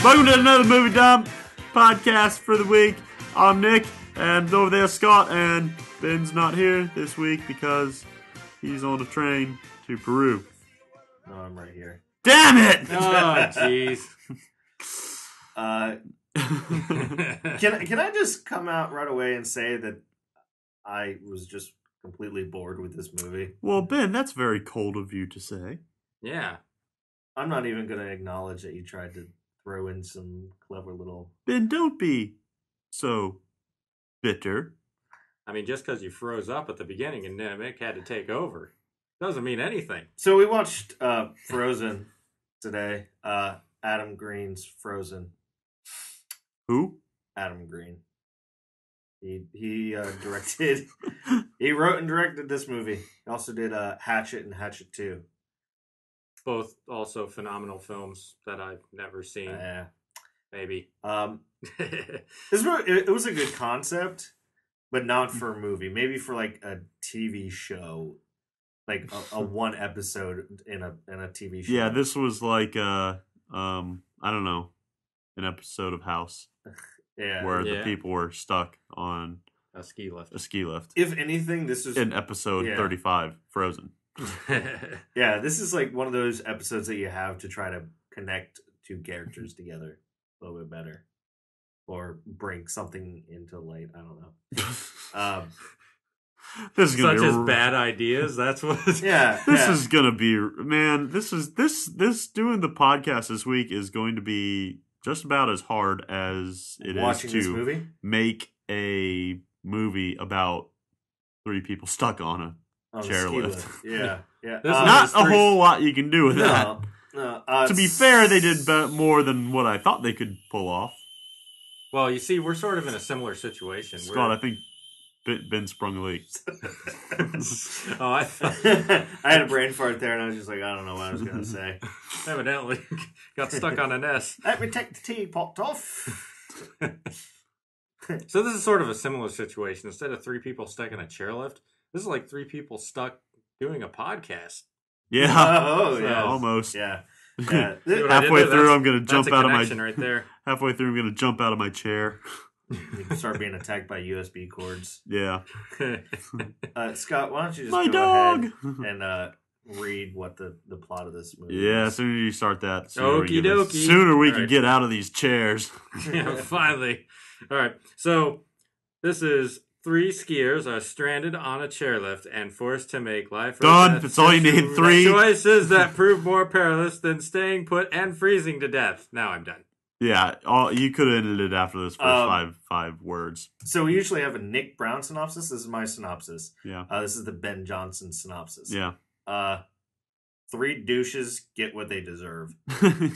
Welcome to another Movie Dump podcast for the week. I'm Nick, and over there Scott, and Ben's not here this week because he's on a train to Peru. No, I'm right here. Damn it! Oh, jeez. Can I just come out right away and say that I was just completely bored with this movie? Well, Ben, that's very cold of you to say. Yeah. I'm not even going to acknowledge that you tried to throw in some clever little... Ben, don't be so bitter. I mean, just because you froze up at the beginning and Nick had to take over doesn't mean anything. So we watched Frozen today. Adam Green's Frozen. Who? Adam Green. He directed... he wrote and directed this movie. He also did Hatchet and Hatchet 2. Both also phenomenal films that I've never seen. Yeah. Maybe. It was a good concept, but not for a movie. Maybe for like a TV show, like a one episode in a TV show. Yeah, this was like I don't know, an episode of House. Yeah, where the people were stuck on a ski lift. If anything, this is in episode 35, Frozen. Yeah, this is like one of those episodes that you have to try to connect two characters together a little bit better, or bring something into light. I don't know. This is gonna Such be as bad ideas. That's what. This is gonna be, man. This doing the podcast this week is going to be just about as hard as it Watching is this to movie? make a movie about three people stuck on a chairlift. Yeah. Not a whole lot you can do with that. No. To be fair, they did more than what I thought they could pull off. Well, you see, we're sort of in a similar situation. Scott, I think Ben sprung a leak. I had a brain fart there, and I was just like, I don't know what I was going to say. Evidently got stuck on an S. Let me take the teapot off. So this is sort of a similar situation. Instead of three people stuck in a chairlift, this is like three people stuck doing a podcast. Yeah. Oh, yeah. Almost. Yeah. Halfway through, I'm going to jump out of my... right there. Halfway through, I'm going to jump out of my chair. You can start being attacked by USB cords. Yeah. Scott, why don't you just my go dog ahead and read what the plot of this movie is. is. As soon as you start that, Okie dokie. Sooner we can get out of these chairs. Yeah, finally. All right. So this is three skiers are stranded on a chairlift and forced to make life or done. death That's all you need. 3 choices that prove more perilous than staying put and freezing to death. Now I'm done. Yeah, you could have ended it after those first five words. So we usually have a Nick Brown synopsis. This is my synopsis. Yeah. This is the Ben Johnson synopsis. Yeah. 3 douches get what they deserve.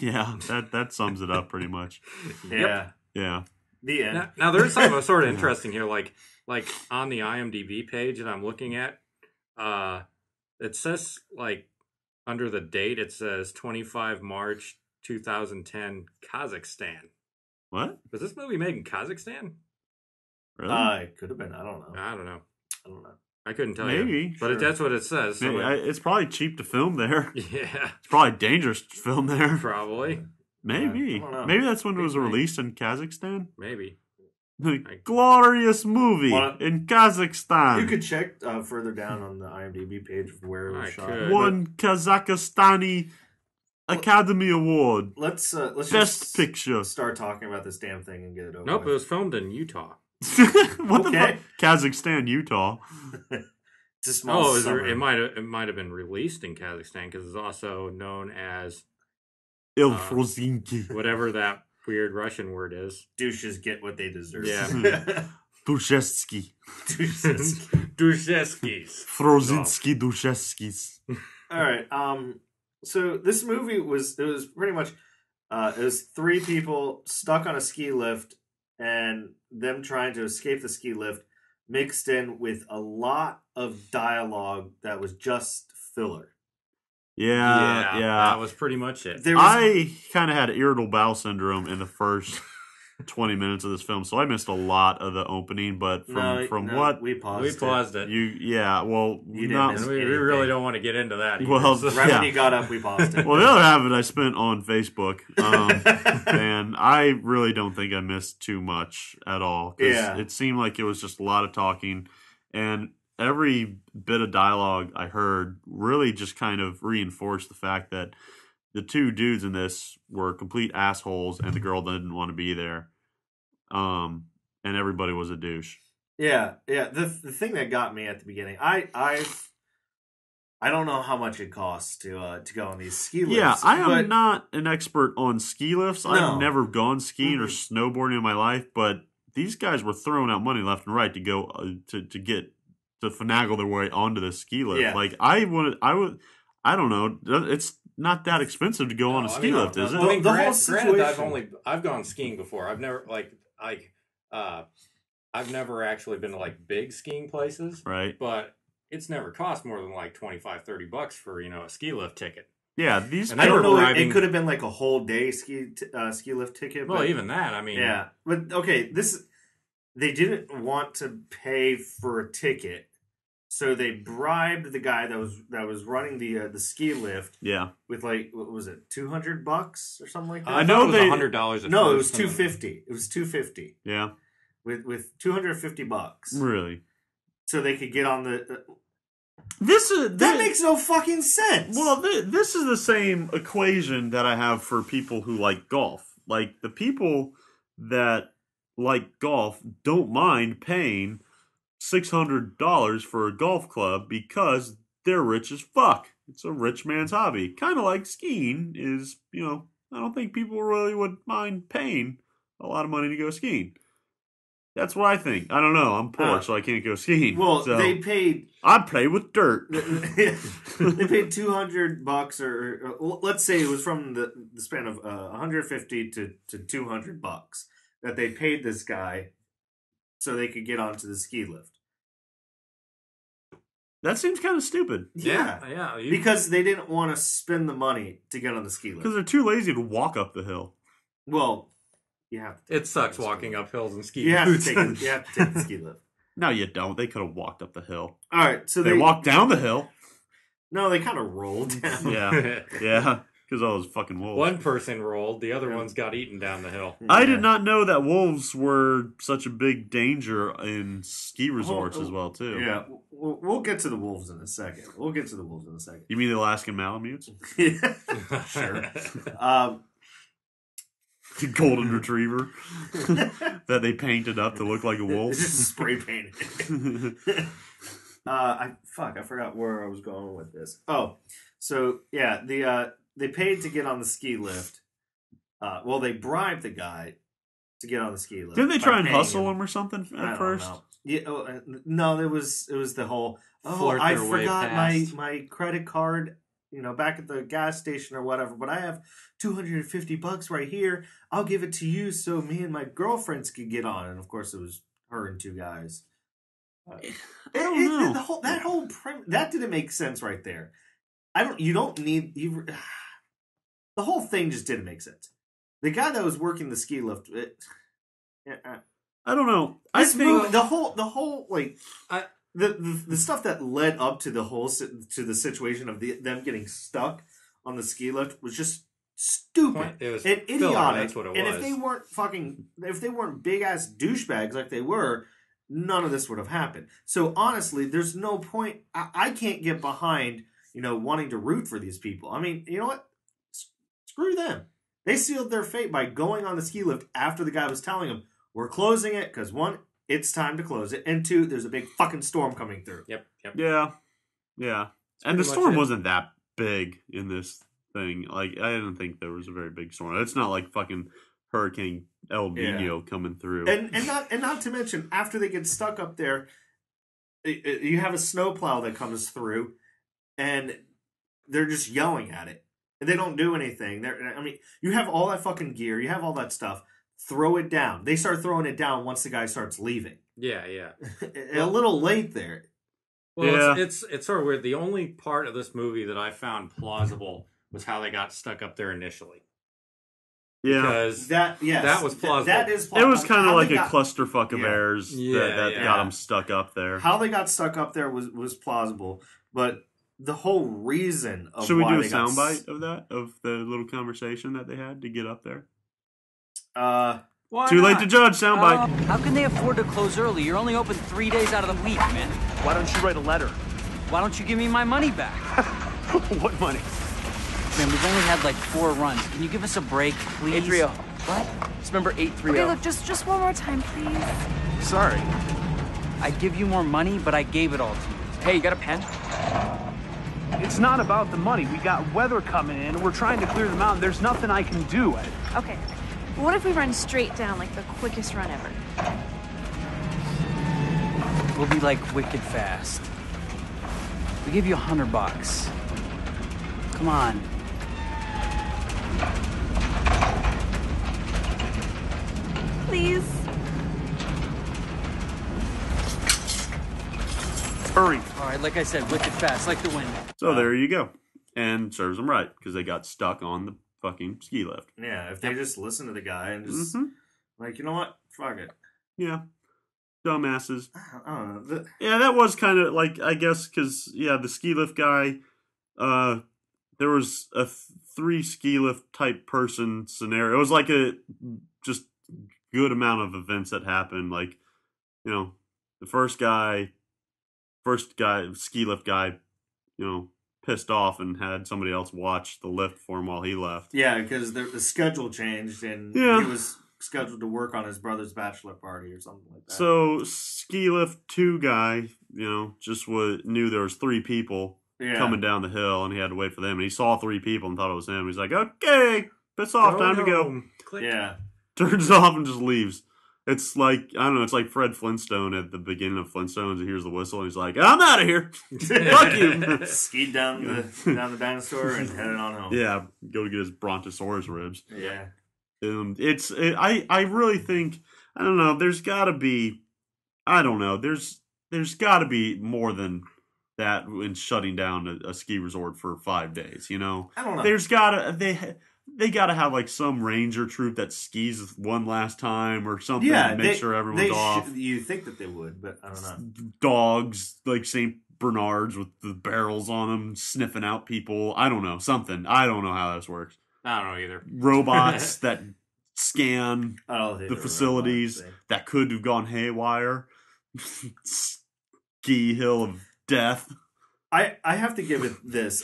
Yeah, that sums it up pretty much. Yeah. Yeah. The end. Now there's something sort of interesting here, like on the IMDb page that I'm looking at, it says like under the date it says 25 March 2010 Kazakhstan. What? Was this movie made in Kazakhstan? Really? It could have been. I don't know. I don't know. I couldn't tell Maybe, you. But that's what it says. So it's probably cheap to film there. Yeah. It's probably dangerous to film there. Probably. Maybe. I don't know. Maybe that's when it was released in Kazakhstan. Maybe. The glorious movie in Kazakhstan. You could check further down on the IMDb page of where it was shot. Won Kazakhstani Academy Award. Let's Best just Picture. Start talking about this damn thing and get it over Nope, with. it was filmed in Utah. What the fuck? Kazakhstan, Utah. It's a small it might have been released in Kazakhstan because it's also known as Ilfrozinki. whatever that weird Russian word is. Douches get what they deserve. Yeah. Dushevsky. Dushevskis. Frozinski Dushevskis. All right. So this movie was pretty much it was 3 people stuck on a ski lift and them trying to escape the ski lift, mixed in with a lot of dialogue that was just filler. Yeah. That was pretty much it. I kind of had irritable bowel syndrome in the first 20 minutes of this film, so I missed a lot of the opening. But from what we paused it. you You not didn't And we really don't want to get into that either. Well, so. right when you got up, we paused it. well, the other half of it I spent on Facebook, and I really don't think I missed too much at all. Because it seemed like it was just a lot of talking, and every bit of dialogue I heard really just kind of reinforced the fact that the two dudes in this were complete assholes, and the girl didn't want to be there. And everybody was a douche. Yeah. The thing that got me at the beginning, I don't know how much it costs to go on these ski lifts. Yeah, I am not an expert on ski lifts. No. I've never gone skiing or snowboarding in my life, but these guys were throwing out money left and right to go to finagle their way onto the ski lift. Yeah. Like I don't know. It's not that expensive to go on a ski lift, is it? I mean, the whole situation. I've gone skiing before. I've never I've never actually been to like big skiing places, right? But it's never cost more than like $25-$30 for a ski lift ticket. Yeah, these. I don't know. It could have been like a whole day ski lift ticket. Well, even that. I mean, yeah, but okay. They didn't want to pay for a ticket. So they bribed the guy that was running the ski lift. Yeah. With like, what was it, $200 or something like that? I know it was $100. No, it was $250. It was $250. Yeah. With $250. Really? So they could get on the. That makes no fucking sense. Well, this is the same equation that I have for people who like golf. Like the people that like golf don't mind paying $600 for a golf club because they're rich as fuck. It's a rich man's hobby. Kind of like skiing is, I don't think people really would mind paying a lot of money to go skiing. That's what I think. I don't know. I'm poor, so I can't go skiing. Well, so they paid. I play with dirt. They paid $200, or let's say it was from the span of $150 to $200 that they paid this guy so they could get onto the ski lift. That seems kind of stupid. Yeah. Because they didn't want to spend the money to get on the ski lift. Because they're too lazy to walk up the hill. Well, you have to. It sucks walking up hills and ski you boots. You have to take the ski lift. No, you don't. They could have walked up the hill. All right, so they walked down the hill. No, they kind of rolled down. Yeah. Because all those fucking wolves. One person rolled, the other ones got eaten down the hill. Yeah. I did not know that wolves were such a big danger in ski resorts as well, too. Yeah, we'll get to the wolves in a second. You mean the Alaskan Malamutes? Yeah, sure. The golden retriever that they painted up to look like a wolf. Just spray painted. I forgot where I was going with this. Oh, so yeah, they paid to get on the ski lift. Well, they bribed the guy to get on the ski lift. Didn't they try and hustle him or something at first? Yeah, no, it was the whole. Oh, I forgot my credit card. Back at the gas station or whatever, but I have $250 right here. I'll give it to you so me and my girlfriends could get on. And of course, it was her and two guys. I don't know. That didn't make sense right there. The whole thing just didn't make sense. The guy that was working the ski lift. I don't know. I think the whole like. The stuff that led up to the situation of them getting stuck on the ski lift was just stupid and idiotic. That's what it was. And if they weren't big ass douchebags like they were, none of this would have happened. So honestly, there's no point. I can't get behind wanting to root for these people. I mean, you know what? Screw them. They sealed their fate by going on the ski lift after the guy was telling them we're closing it because one. It's time to close it. And two, there's a big fucking storm coming through. Yep. Yeah. And the storm wasn't that big in this thing. Like, I didn't think there was a very big storm. It's not like fucking Hurricane El Nino coming through. And not to mention, after they get stuck up there, you have a snowplow that comes through, and they're just yelling at it. And they don't do anything. You have all that fucking gear. You have all that stuff. Throw it down. They start throwing it down once the guy starts leaving. Yeah. A little late there. Well, it's sort of weird. The only part of this movie that I found plausible was how they got stuck up there initially. Yeah. Because that was plausible. That is It plausible. was kind of like a clusterfuck of Yeah. errors that got them stuck up there. How they got stuck up there was plausible, but the whole reason of Should we why do a they got soundbite of that, of the little conversation that they had to get up there? Why Too late not? to judge, soundbite. How can they afford to close early? You're only open 3 days out of the week, man. Why don't you write a letter? Why don't you give me my money back? What money? Man, we've only had like 4 runs. Can you give us a break, please? 830. What? It's number 830. Okay, look, just one more time, please. Sorry. I'd give you more money, but I gave it all to you. Hey, you got a pen? It's not about the money. We got weather coming in. We're trying to clear the mountain. There's nothing I can do. Okay. What if we run straight down, like the quickest run ever? We'll be like wicked fast. We give you $100. Come on. Please? Hurry. All right, like I said, wicked fast, like the wind. So there you go. And serves them right, because they got stuck on the fucking ski lift. Yeah, if they just listen to the guy and just like, you know what, fuck it. Yeah. Dumbasses. I don't know. Yeah, that was kind of like, I guess, because, the ski lift guy, there was a 3 ski lift type person scenario. It was like a just good amount of events that happened. Like, the first guy, ski lift guy, pissed off and had somebody else watch the lift for him while he left. Yeah, because the schedule changed and he was scheduled to work on his brother's bachelor party or something like that. So ski lift 2 guy, just knew there was 3 people coming down the hill, and he had to wait for them. And he saw 3 people and thought it was him. He's like, "Okay, piss off, time to go." Click. Yeah, Turns it off and just leaves. It's like, I don't know, it's like Fred Flintstone at the beginning of Flintstones. He hears the whistle and he's like, "I'm out of here. Fuck you." skied down the dinosaur and headed on home. Yeah, go to get his Brontosaurus ribs. Yeah. I really think, I don't know, there's got to be, I don't know, there's got to be more than that in shutting down a ski resort for 5 days, I don't know. There's got to, they got to have like some ranger troop that skis one last time or something to make sure everyone's off. You think that they would, but I don't know. Dogs, like St. Bernards with the barrels on them, sniffing out people. I don't know, something. I don't know how this works. I don't know either. Robots that scan the facilities that could have gone haywire. Ski hill of death. I have to give it this.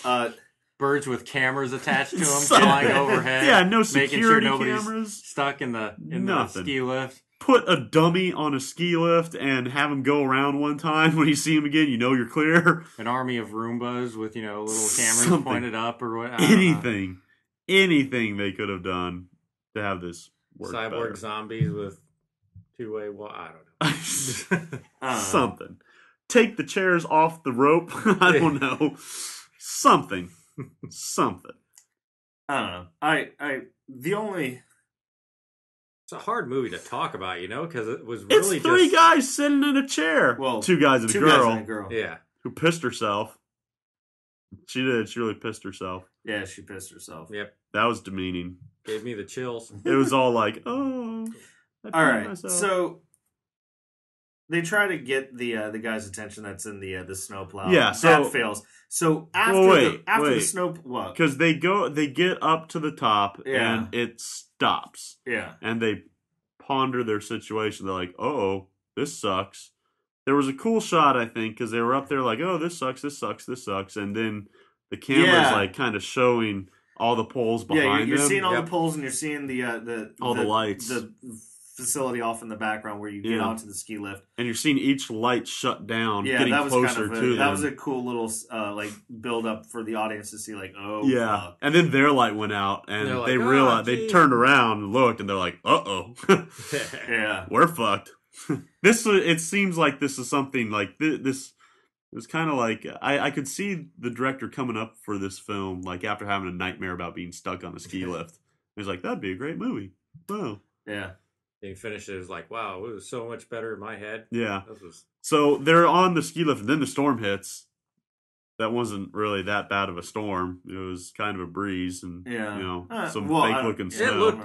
Birds with cameras attached to them Something. flying overhead. Yeah, no making security sure nobody's cameras. stuck in the Nothing. ski lift. Put a dummy on a ski lift and have him go around one time. When you see him again, you're clear. An army of Roombas with little cameras Something. pointed up or what? Anything they could have done to have this work Cyborg better. zombies with 2-way. Well, I don't know. Something. Take the chairs off the rope. I don't know. Something. I don't know. The only. It's a hard movie to talk about, because it was really It's 3 guys sitting in a chair. Well, 2 guys and a 2 girl. guys and a girl. Yeah. Who pissed herself. She did. She really pissed herself. Yeah, she pissed herself. Yep. That was demeaning. Gave me the chills. It was all like, oh. All right. So they try to get the guy's attention that's in the snowplow. Yeah, so that fails. So after the snow, what? Because they get up to the top and it stops. Yeah. And they ponder their situation. They're like, oh, this sucks. There was a cool shot, I think, because they were up there like, oh, this sucks. And then the camera's like kind of showing all the poles behind them. You're seeing all the poles and you're seeing the lights. The facility off in the background where you get onto the ski lift. And you're seeing each light shut down, getting that was closer to them. That was a cool little build up for the audience to see fuck. And then their light went out and like, they realized, they turned around and looked and they're like, uh-oh. Yeah. We're fucked. It seems like this is something like this. It was kind of like I could see the director coming up for this film like after having a nightmare about being stuck on a ski lift. He's like, that'd be a great movie. Wow. Yeah. And he finished it. It was like, wow, it was so much better in my head. Yeah. So they're on the ski lift and then the storm hits. that wasn't really that bad of a storm. It was kind of a breeze and some fake looking It snow. looked,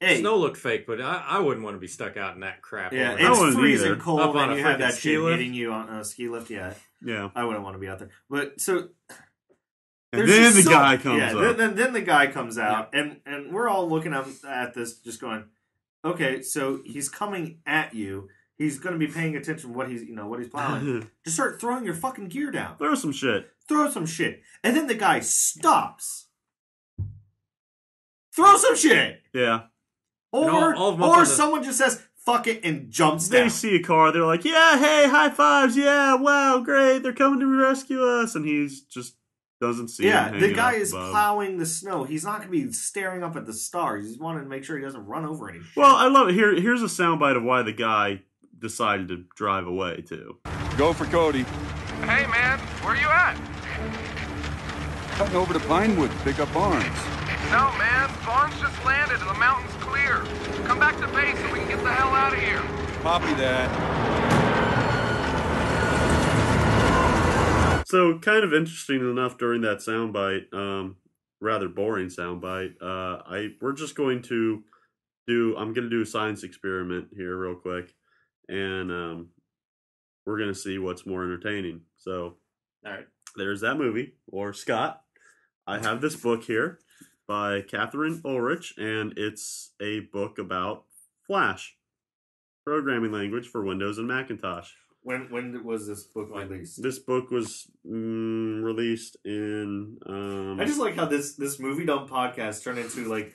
snow looked fake, but I wouldn't want to be stuck out in that crap. Yeah, overnight. it's freezing either. cold, Up on and a you have freaking that ski shit lift? hitting you on a ski lift. Yeah, Yeah. I wouldn't want to be out there. But so. And then the guy comes up. Then the guy comes out, and we're all looking at this, just going, okay, so he's coming at you. He's going to be paying attention to what he's plowing. Just start throwing your fucking gear down. Throw some shit. And then the guy stops. Throw some shit. Yeah. Or someone just says, fuck it, and jumps down. They see a car, they're like, yeah, hey, high fives, yeah, wow, great, they're coming to rescue us, and he's just doesn't see him. The guy is plowing the snow. He's not going to be staring up at the stars. He's wanting to make sure he doesn't run over any shit. Well, I love it. Here's a soundbite of why the guy decided to drive away, too. Go for Cody. Hey, man, where you at? Cutting over to Pinewood to pick up Barnes. No, man, Barnes just landed and the mountain's clear. Come back to base so we can get the hell out of here. Copy that. So, kind of interesting enough during that soundbite, rather boring soundbite, we're just going to I'm going to do a science experiment here real quick, and we're going to see what's more entertaining. So, All right. There's that movie, or Scott. I have this book here by Catherine Ulrich, and it's a book about Flash, programming language for Windows and Macintosh. When was this book released? This book was released in... I just like how this Movie Dump podcast turned into like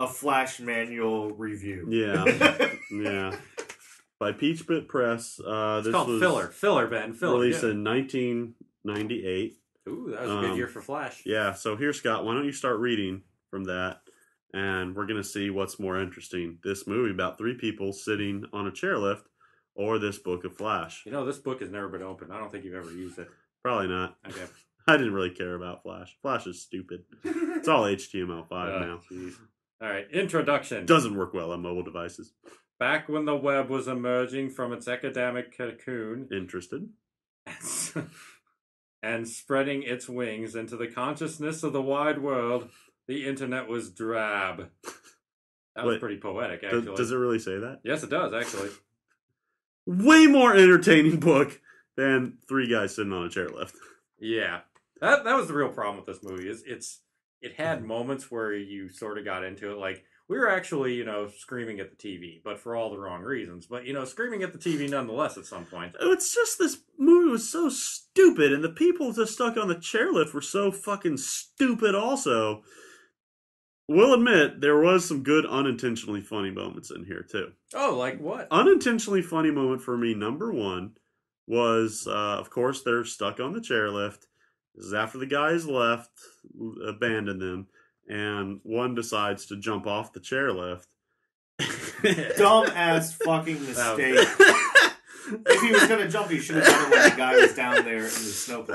a Flash manual review. Yeah. Yeah. By Peach Bit Press. It's this called was Filler, Ben. Filler. released in 1998. Ooh, that was a good year for Flash. Yeah, so here, Scott, why don't you start reading from that, and we're going to see what's more interesting. This movie about three people sitting on a chairlift, or this book of Flash. You know, this book has never been opened. I don't think you've ever used it. Probably not. Okay. I didn't really care about Flash. Flash is stupid. It's all HTML5 now. Geez. All right, introduction. Doesn't work well on mobile devices. Back when the web was emerging from its academic cocoon Interested? and spreading its wings into the consciousness of the wide world, the internet was drab. That was pretty poetic, actually. Does it really say that? Yes, it does, actually. Way more entertaining book than three guys sitting on a chairlift. Yeah, that was the real problem with this movie. It had moments where you sort of got into it. Like, we were actually, screaming at the TV, but for all the wrong reasons. But, screaming at the TV nonetheless at some point. It's just this movie was so stupid, and the people just stuck on the chairlift were so fucking stupid also. We'll admit, there was some good unintentionally funny moments in here, too. Oh, like what? Unintentionally funny moment for me, number one, was, of course, they're stuck on the chairlift. This is after the guys left, abandoned them, and one decides to jump off the chairlift. Dumb-ass fucking mistake. If he was going to jump, he should have done it when the guy was down there in the snowplow.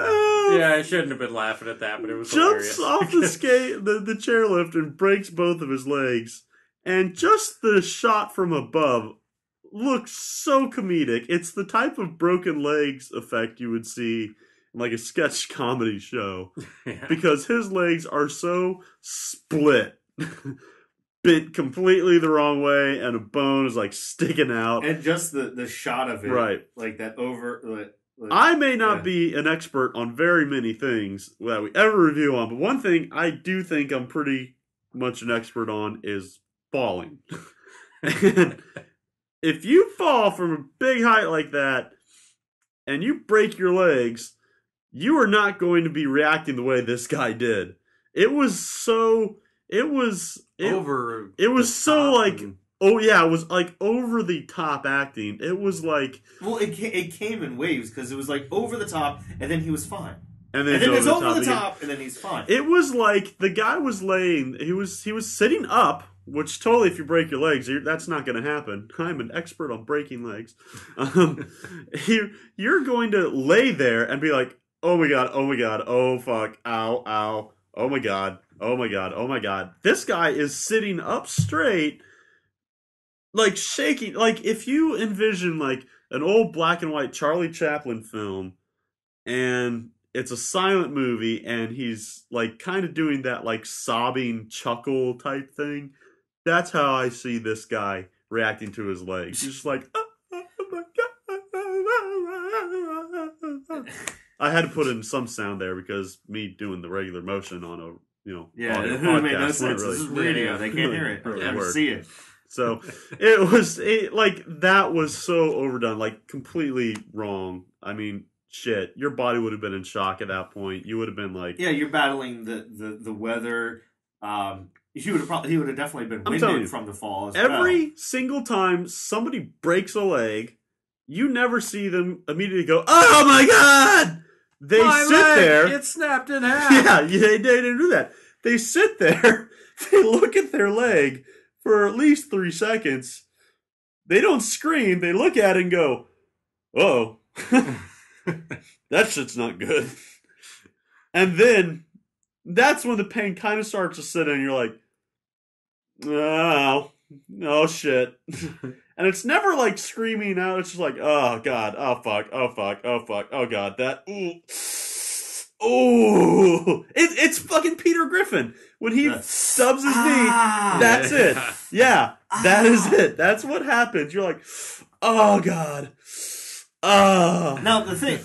Yeah, I shouldn't have been laughing at that, but it was Jumps hilarious. off the chairlift and breaks both of his legs. And just the shot from above looks so comedic. It's the type of broken legs effect you would see in like a sketch comedy show. Yeah. Because his legs are so split. Bent completely the wrong way, and a bone is like sticking out. And just the shot of it. Right. Like that over... I may not be an expert on very many things that we ever review on, but one thing I do think I'm pretty much an expert on is falling. And if you fall from a big height like that and you break your legs, you are not going to be reacting the way this guy did. It was so over the top acting. It was like, well, it came in waves because it was like over the top, and then he was fine, and then it's over the top, and then he's fine. It was like the guy was laying. He was sitting up, which totally, if you break your legs, that's not going to happen. I'm an expert on breaking legs. You're going to lay there and be like, oh my god, oh fuck, ow, ow, oh my god, oh my god, oh my god. This guy is sitting up straight, like shaking. Like if you envision like an old black and white Charlie Chaplin film, and it's a silent movie, and he's like kind of doing that like sobbing chuckle type thing. That's how I see this guy reacting to his legs. He's just like, oh my God. I had to put in some sound there because me doing the regular motion on a audio it made no podcast sense. really, This is radio. They can't hear it. really They never work. see it. So like that was so overdone, like completely wrong. I mean, shit, your body would have been in shock at that point. You would have been like, Yeah, you're battling the weather. He would have definitely been I'm telling you, winded from the fall as every single time somebody breaks a leg, you never see them immediately go, "Oh my God!" They My sit leg, there. It snapped in half. Yeah, they didn't do that. They sit there. They look at their leg for at least 3 seconds. They don't scream. They look at it and go, "Oh, that shit's not good." And then that's when the pain kind of starts to sit in. And you're like, oh shit. And it's never like screaming out. It's just like, oh God, oh fuck, oh fuck, oh fuck, oh God, that, ooh. It's fucking Peter Griffin. When he stubs his knee, that's it. Yeah, that is it. That's what happens. You're like, oh God. Oh. Now the thing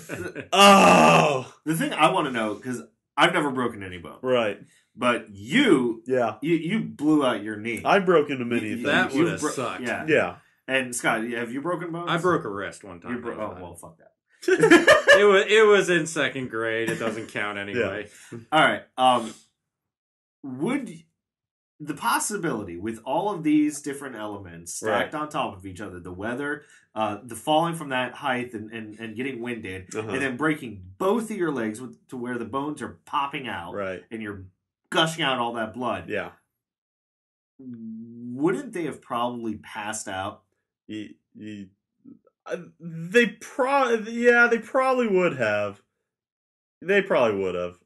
I want to know, because I've never broken any bone. Right. But you Yeah. blew out your knee. I've broken a many things. That would have sucked. Yeah. Yeah. And Scott, have you broken bones? I broke a wrist one time. Oh well, fuck that. It was in second grade. It doesn't count anyway. All right. Would the possibility with all of these different elements stacked on top of each other, the weather, the falling from that height and getting winded, and then breaking both of your legs to where the bones are popping out, Right. and you're gushing out all that blood, Yeah. wouldn't they have probably passed out? They probably would have. They probably would have.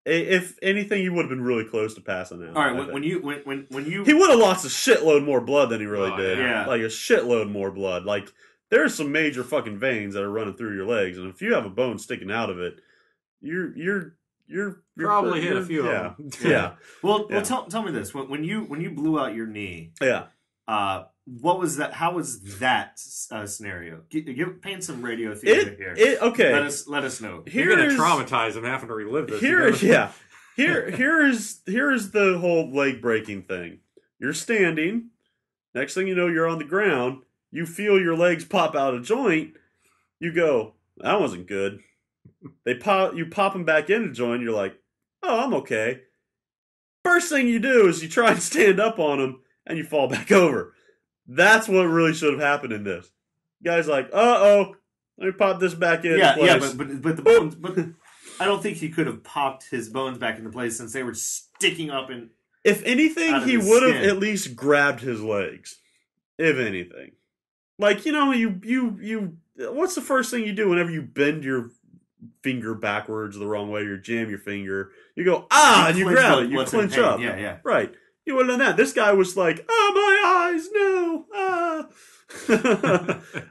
If anything, he would have been really close to passing out. All right, when you he would have lost a shitload more blood than he really did. yeah. Like a shitload more blood. Like there's some major fucking veins that are running through your legs, and if you have a bone sticking out of it, you're Probably hit a few of them. Yeah. Well, tell me this: when you blew out your knee, what was that? How was that scenario? Paint some radio theater here. Okay. Let us know. You're gonna traumatize him having to relive this. Here is the whole leg breaking thing. You're standing. Next thing you know, you're on the ground. You feel your legs pop out of joint. You go, that wasn't good. You pop them back into joint. You're like, oh, I'm okay. First thing you do is you try and stand up on them, and you fall back over. That's what really should have happened in this. Guy's like, uh-oh, let me pop this back in place. Yeah, but the bones, but I don't think he could have popped his bones back into place since they were sticking up in. If anything, he would have at least grabbed his legs. If anything. Like, you what's the first thing you do whenever you bend your finger backwards the wrong way, or jam your finger? You go, and you grab it, you clinch up. Yeah. Right. You would have done that. This guy was like, oh, my eyes, no.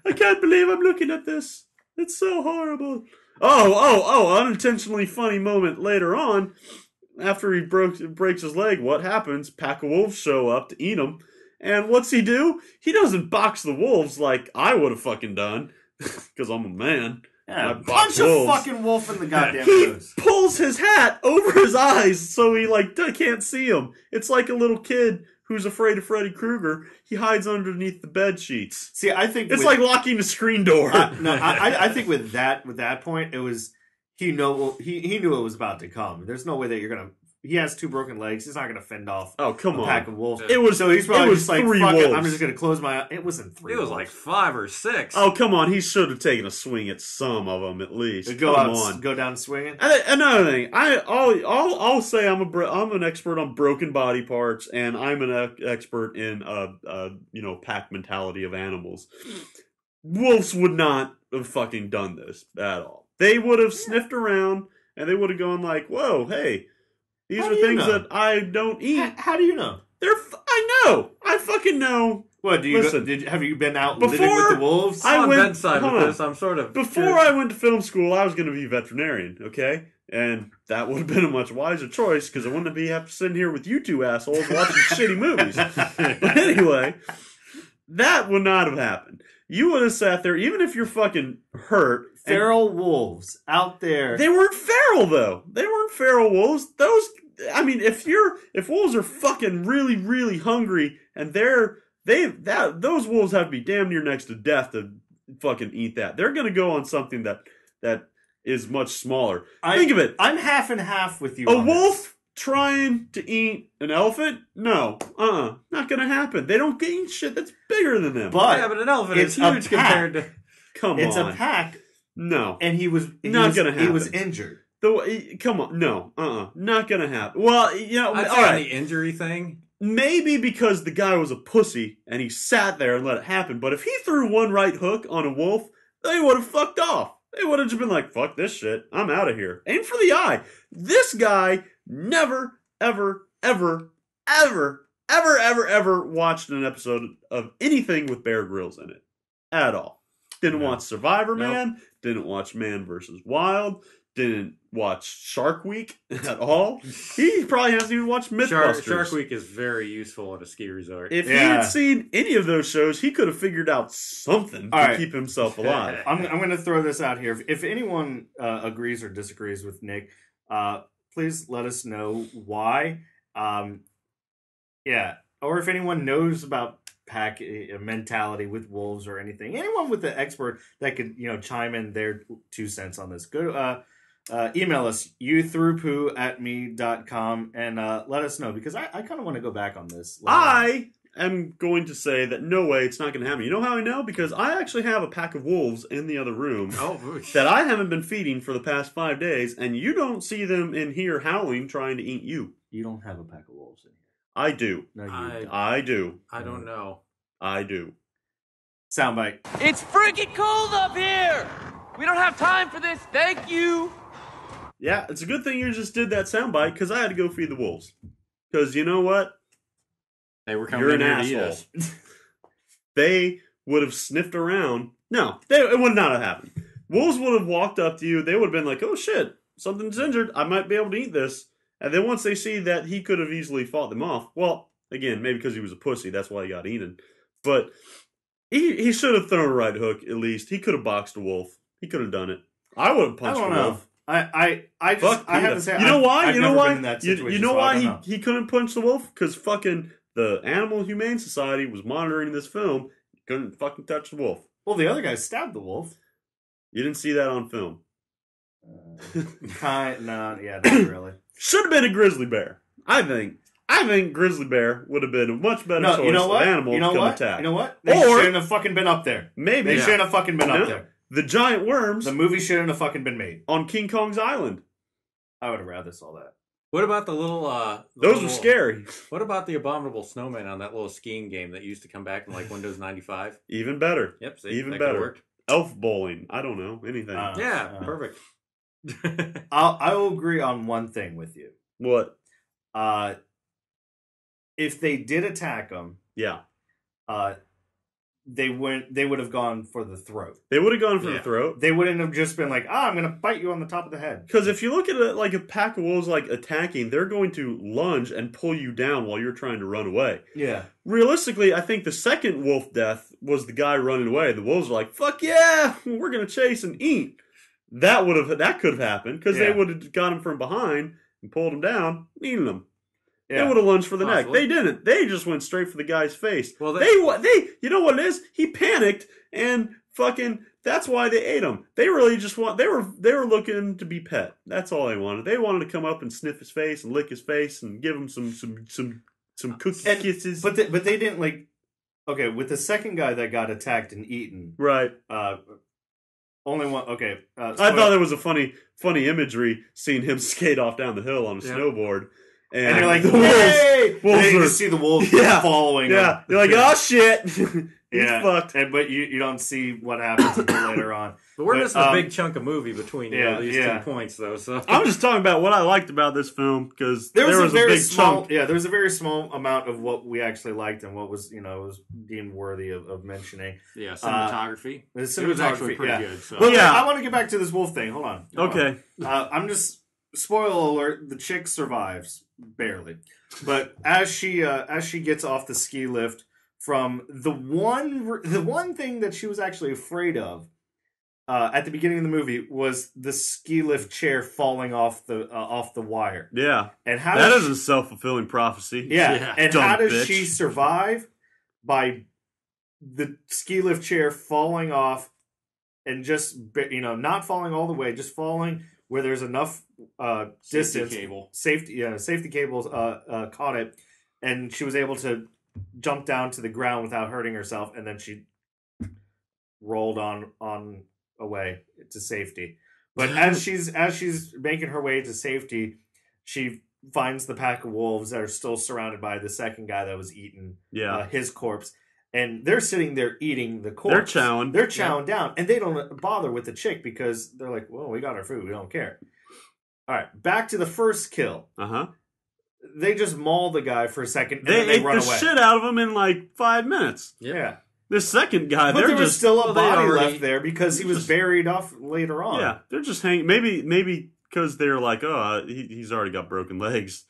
I can't believe I'm looking at this. It's so horrible. Unintentionally funny moment later on. After he breaks his leg, what happens? Pack of wolves show up to eat him. And what's he do? He doesn't box the wolves like I would have fucking done. Because I'm a man. Yeah, punch a fucking wolf in the goddamn nose. He pulls his hat over his eyes so he can't see him. It's like a little kid who's afraid of Freddy Krueger. He hides underneath the bed sheets. See, I think it's like locking the screen door. I think with that point, it was he knew it was about to come. There's no way that you're gonna. He has 2 broken legs. He's not gonna fend off. Oh, come a on. pack of wolves. It was so he's probably just like, 3 fuck wolves. it, I'm just gonna close my eyes. It wasn't 3. It was like 5 or 6. Oh, come on. He should have taken a swing at some of them at least. Go on. Go down swinging. Another thing, I'll say I'm an expert on broken body parts, and I'm an expert in pack mentality of animals. Wolves would not have fucking done this at all. They would have sniffed around, and they would have gone like, "Whoa, hey, these are things that I don't eat." How do you know? I know. I fucking know. What do you? Listen, have you been out living with the wolves? I on went bedside with this. I'm sort of before I went to film school. I was going to be a veterinarian. Okay, and that would have been a much wiser choice because I wouldn't have to sit here with you two assholes watching shitty movies. But anyway, that would not have happened. You would have sat there, even if you're fucking hurt. Feral wolves out there. They weren't feral though. They weren't feral wolves. Those, I mean, if wolves are fucking really, really hungry and those wolves have to be damn near next to death to fucking eat that. They're gonna go on something that is much smaller. Think of it. I'm half and half with you. A wolf trying to eat an elephant? No. Not gonna happen. They don't eat shit that's bigger than them. But an elephant is huge compared to. Come on. It's a pack. No. And he was not gonna happen. He was injured. Come on. No. Not gonna happen. Well, I'd say on the injury thing. Maybe because the guy was a pussy and he sat there and let it happen. But if he threw one right hook on a wolf, they would have fucked off. They would have just been like, fuck this shit. I'm out of here. Aim for the eye. This guy never, ever, ever, ever, ever, ever, ever watched an episode of anything with Bear Grylls in it. At all. Didn't watch Survivor Man. Didn't watch Man vs. Wild. Didn't watch Shark Week at all. He probably hasn't even watched Mythbusters. Shark Week is very useful at a ski resort. If he had seen any of those shows, he could have figured out something to keep himself alive. I'm going to throw this out here. If anyone agrees or disagrees with Nick, please let us know why. Or if anyone knows about pack mentality with wolves or anything, anyone with the expert that could chime in their 2 cents on this, go email us youthroughpoo@me.com and let us know, because I kind of want to go back on this later. I am going to say that no way it's not going to happen. You know how I know? Because I actually have a pack of wolves in the other room that I haven't been feeding for the past 5 days, and you don't see them in here howling trying to eat you. You don't have a pack of wolves in here. I do. No, you don't. I do. I don't know. I do. Soundbite. It's freaking cold up here! We don't have time for this, thank you! Yeah, it's a good thing you just did that soundbite, because I had to go feed the wolves. Because you know what? They were coming in here to eat us. They would have sniffed around. No, it would not have happened. Wolves would have walked up to you. They would have been like, oh shit, something's injured. I might be able to eat this. And then once they see that he could have easily fought them off, well, again, maybe because he was a pussy, that's why he got eaten. But he should have thrown a right hook, at least. He could have boxed a wolf. He could have done it. I would have punched a wolf. I have to say, you know why? You know why? You know why he couldn't punch the wolf? Because fucking the Animal Humane Society was monitoring this film. He couldn't fucking touch the wolf. Well, the other guy stabbed the wolf. You didn't see that on film. No, yeah, not really. Should have been a grizzly bear. I think grizzly bear would have been a much better choice of animal to come attack. You know what? They shouldn't have fucking been up there. Maybe. They shouldn't have fucking been up there. The giant worms. The movie shouldn't have fucking been made. On King Kong's Island. I would have rather saw that. What about the little... Those were scary. What about the abominable snowman on that little skiing game that used to come back in like Windows 95? Even better. Yep. See, even better. Elf bowling. I don't know. Anything. Perfect. I will agree on one thing with you. What? If they did attack them, they would have gone for the throat. They would have gone for the throat. They wouldn't have just been like, I'm going to bite you on the top of the head. Because if you look at it like a pack of wolves like attacking, they're going to lunge and pull you down while you're trying to run away. Yeah. Realistically, I think the second wolf death was the guy running away. The wolves were like, fuck yeah, we're going to chase and eat. That could have happened because they would have got him from behind and pulled him down, and eaten him. Yeah. They would have lunged for the neck. They didn't. They just went straight for the guy's face. Well, they you know what it is? He panicked and fucking. That's why they ate him. They really just they were looking to be pet. That's all they wanted. They wanted to come up and sniff his face and lick his face and give him some cookie kisses. But they didn't like. Okay, with the second guy that got attacked and eaten, right? Only one. Okay, I thought it was a funny imagery seeing him skate off down the hill on a snowboard. And you're like, the hey! wolves you just see the wolves following him. You're like, oh shit. He's Yeah, fucked. but you don't see what happens until later on. But we're But, missing a big chunk of movie between these 2 points, though. So I'm just talking about what I liked about this film because there was a very big small, chunk. yeah, there was a very small amount of what we actually liked and what was was deemed worthy of mentioning. yeah, cinematography. The It was cinematography, actually pretty yeah. good. So Well, Yeah. I want to get back to this wolf thing. Hold on. Okay. I'm just spoiler alert. The chick survives barely, but as she gets off the ski lift from the one thing that she was actually afraid of at the beginning of the movie was the ski lift chair falling off the wire. Yeah. And how That does is a self-fulfilling prophecy. yeah. And Dumb how does bitch. she survive? By the ski lift chair falling off and just not falling all the way, just falling where there's enough distance. Safety cables caught it, and she was able to jump down to the ground without hurting herself, and then she rolled on away to safety. But as she's making her way to safety, she finds the pack of wolves that are still surrounded by the second guy that was eating his corpse. And they're sitting there eating the corpse. They're chowing. They're chowing down. And they don't bother with the chick because they're like, well, we got our food. We don't care. All right, back to the first kill. Uh-huh. They just maul the guy for a second and They then they ate run the away. shit out of him in like 5 minutes. Yeah. The second guy, But they're there was just still a body already- left there because he was buried off later on. yeah, they're just hanging. Maybe because they're like, oh, he's already got broken legs.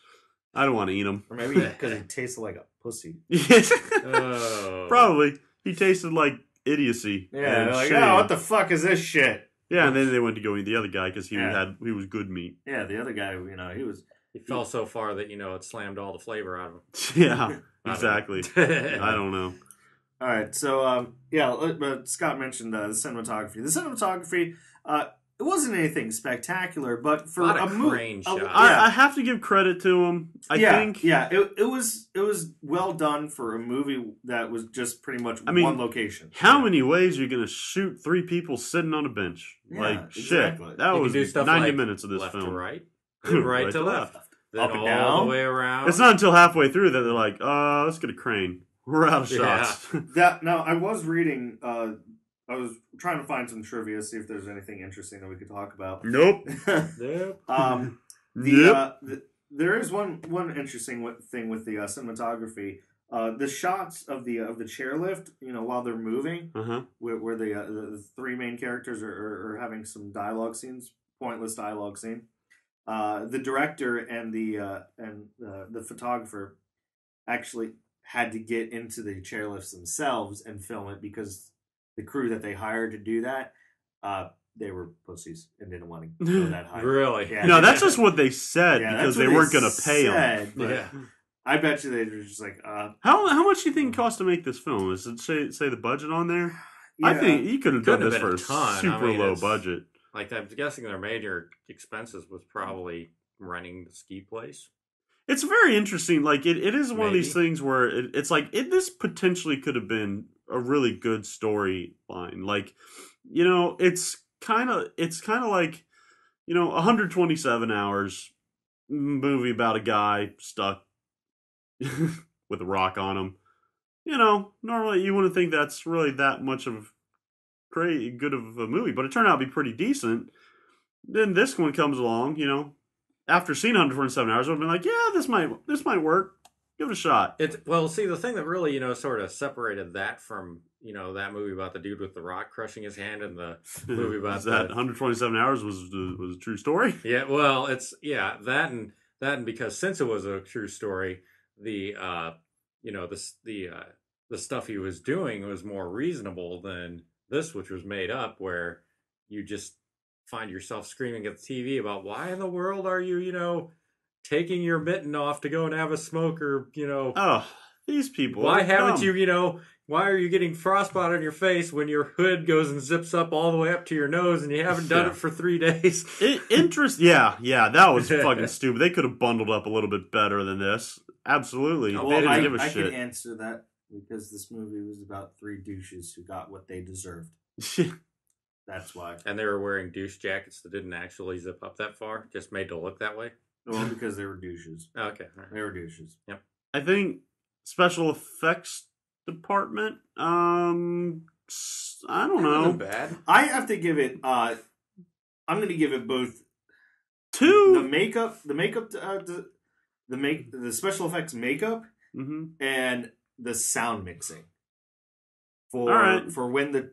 I don't want to eat him. Or maybe because he tasted like a pussy. Probably. He tasted like idiocy. Yeah, and they're like, shame. oh, what the fuck is this shit? Yeah, and then they went to go eat the other guy because he Yeah. was good meat. Yeah, the other guy, he was... he fell so far that it slammed all the flavor out of him. Yeah, exactly. I don't know. All right, so, but Scott mentioned the cinematography. The cinematography, it wasn't anything spectacular, but for A lot of movie... crane shots. I have to give credit to him. I think. Yeah, it was well done for a movie that was just pretty much one location. How many ways are you going to shoot 3 people sitting on a bench? Yeah, Shit. exactly. That You was can do stuff 90 like minutes of this left film. to right, right to left, then Up and all down. the way around. It's not until halfway through that they're like, let's get a crane. We're out of shots. Now, I was reading... I was trying to find some trivia, see if there's anything interesting that we could talk about. Nope. Yep. There is one interesting thing with the cinematography. The shots of the chairlift, while they're moving, where the 3 main characters are having some dialogue scenes, pointless dialogue scene. The director and the photographer actually had to get into the chairlifts themselves and film it because the crew that they hired to do that, they were pussies and didn't want to go that high. Really? Yeah. No, that's just what they said Yeah, because that's they what weren't going to pay them. but Yeah. I bet you they were just like, How much do you think it cost to make this film? Does it say the budget on there? I yeah. think you could have done Couldn't this have for been a a ton. I super mean, low it's- budget. Like, I'm guessing their major expenses was probably renting the ski place. It's very interesting. Like it is one of these Maybe. things where it's like this potentially could have been a really good storyline. Like, it's kind of like 127 hours movie about a guy stuck with a rock on him. Normally you wouldn't think that's really that much of good of a movie, but it turned out to be pretty decent. Then this one comes along, after seeing 127 hours, I've been like, yeah, this might work. Give it a shot. See, the thing that really, sort of separated that from, that movie about the dude with the rock crushing his hand and the movie about that 127 hours was a true story. Yeah, well, that and because since it was a true story, the the stuff he was doing was more reasonable than this, which was made up, where you just find yourself screaming at the TV about why in the world are you, taking your mitten off to go and have a smoke or, Oh, these people. why are haven't dumb. you, why are you getting frostbite on your face when your hood goes and zips up all the way up to your nose and you haven't done Yeah. it for 3 days? Yeah, that was fucking stupid. They could have bundled up a little bit better than this. Absolutely. Well, They didn't I give a can shit. answer that because this movie was about 3 douches who got what they deserved. That's why. And they were wearing douche jackets that didn't actually zip up that far, just made to look that way. Well, because they were douches. Okay. All right. They were douches. I think special effects department. I don't know. Bad. I have to give it. I'm going to give it both. Two. The makeup, the special effects makeup, and the sound mixing. For when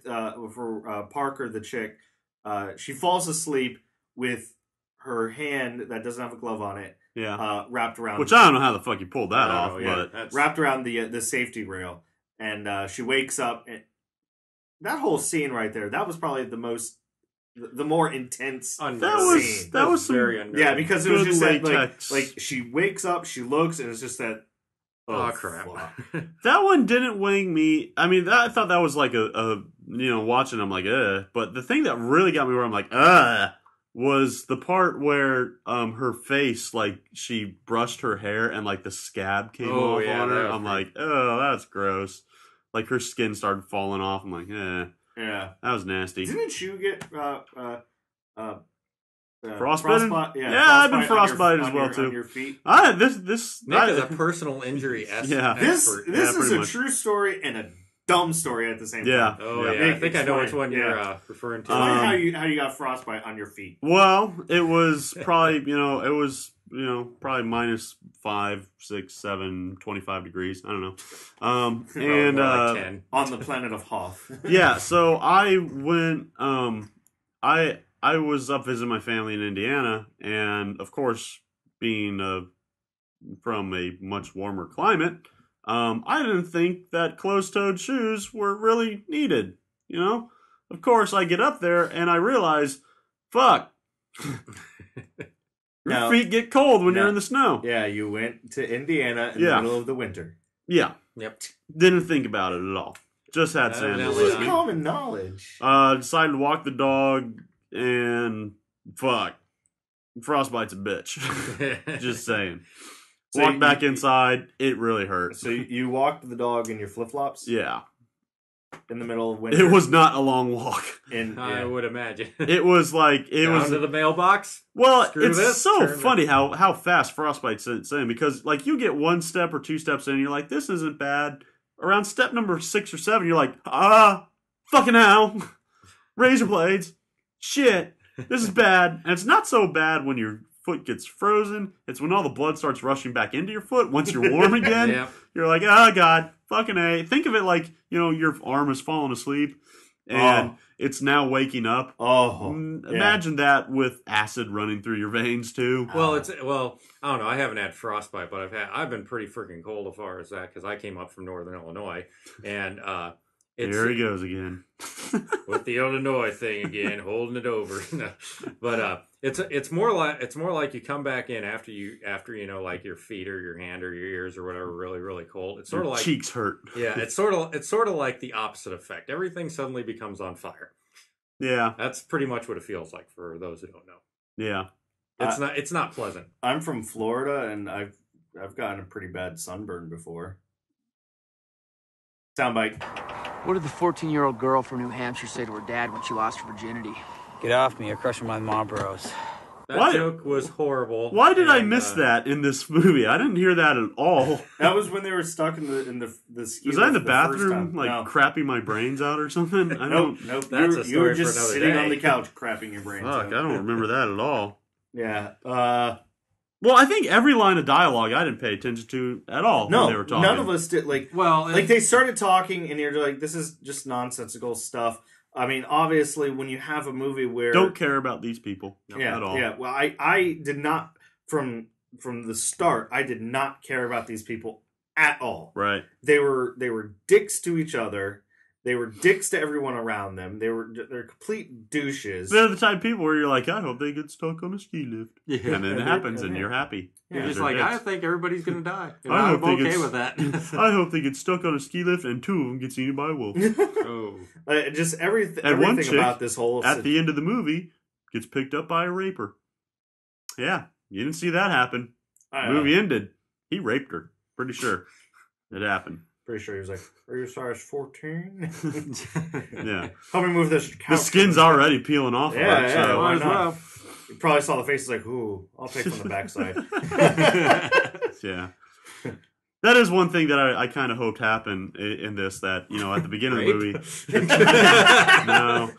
for Parker, the chick, she falls asleep with her hand that doesn't have a glove on it. Yeah. Wrapped around. Which I don't know how the fuck you pulled that off, but wrapped around the safety rail, and she wakes up. And that whole scene right there, that was probably the more intense scene. That was very yeah, because it was just that, latex. like she wakes up, she looks, and it's just that. Oh crap! That one didn't wing me. I mean, I thought that was like a watching. I'm like, but the thing that really got me where I'm like, was the part where her face, like she brushed her hair and like the scab came off on her. I'm like, oh, that's gross. Like her skin started falling off. I'm like, yeah, that was nasty. Didn't you get frostbitten? Yeah, I've been frostbitten as well too. On your feet. Nick is a personal injury expert. This is a true story and a dumb story at the same time. Oh yeah, I think I know which one you're referring to. How you got frostbite on your feet? Well, it was probably probably minus 5, 6, 7, 25 degrees. I don't know. And like 10. On the planet of Hoth. Yeah, so I went. I was up visiting my family in Indiana, and of course, being from a much warmer climate, I didn't think that closed-toed shoes were really needed. You know, of course, I get up there and I realize, fuck, your feet get cold when you're in the snow. Yeah, you went to Indiana in the middle of the winter. Yeah. Yep. Didn't think about it at all. Just had sandals. This is common knowledge. Decided to walk the dog. And fuck, frostbite's a bitch. Just saying. So walked back inside. It really hurt. So you walked the dog in your flip flops? Yeah. In the middle of winter. It was not a long walk. I would imagine. It was like down to the mailbox. Well, it's so funny how fast frostbite's in, because like you get one step or two steps in, and you're like, this isn't bad. Around step number 6 or 7, you're like, fucking hell, razor blades. Shit, this is bad. And it's not so bad when your foot gets frozen. It's when all the blood starts rushing back into your foot once you're warm again. Yeah. You're like, oh, God, fucking A. Think of it like, your arm is falling asleep and it's now waking up. Imagine that with acid running through your veins, too. Well, I don't know. I haven't had frostbite, but I've been pretty freaking cold as far as that, because I came up from Northern Illinois. And, here he goes again. With the Illinois thing again, holding it over. But it's more like you come back in after like your feet or your hand or your ears or whatever really, really cold. It's sort of like cheeks hurt. Yeah, it's sort of like the opposite effect. Everything suddenly becomes on fire. Yeah, that's pretty much what it feels like for those who don't know. Yeah, it's not pleasant. I'm from Florida, and I've gotten a pretty bad sunburn before. Soundbite. What did the 14-year-old girl from New Hampshire say to her dad when she lost her virginity? Get off me, you're crushing my Marlboros. That joke was horrible. Why did I miss that in this movie? I didn't hear that at all. That was when they were stuck in the ski. Was I in the bathroom, crapping my brains out or something? Nope. That's a story you were just for another sitting day. on the couch crapping your brains Fuck, out. I don't remember that at all. Yeah. Well, I think every line of dialogue I didn't pay attention to at all when they were talking. None of us did. They started talking, and you're like, this is just nonsensical stuff. I mean, obviously, when you have a movie where don't care about these people at all. Yeah, well, I did not from the start. I did not care about these people at all. Right? They were dicks to each other. They were dicks to everyone around them. They're complete douches. They're the type of people where you're like, I hope they get stuck on a ski lift. Yeah. And then it happens, and you're happy. You're just like, I think everybody's going to die. And I'm okay with that. I hope they get stuck on a ski lift, and 2 of them get eaten by a wolf. Just everything one chick, about this whole... At the end of the movie, gets picked up by a raper. Yeah, you didn't see that happen. The movie ended. He raped her. Pretty sure it happened. Pretty sure he was like, are you size 14? Yeah. Help me move this couch. The skin's already peeling off. Yeah, why not? You probably saw the faces like, ooh, I'll take from the backside. Yeah. That is one thing that I kind of hoped happened in this. That at the beginning of the movie, no,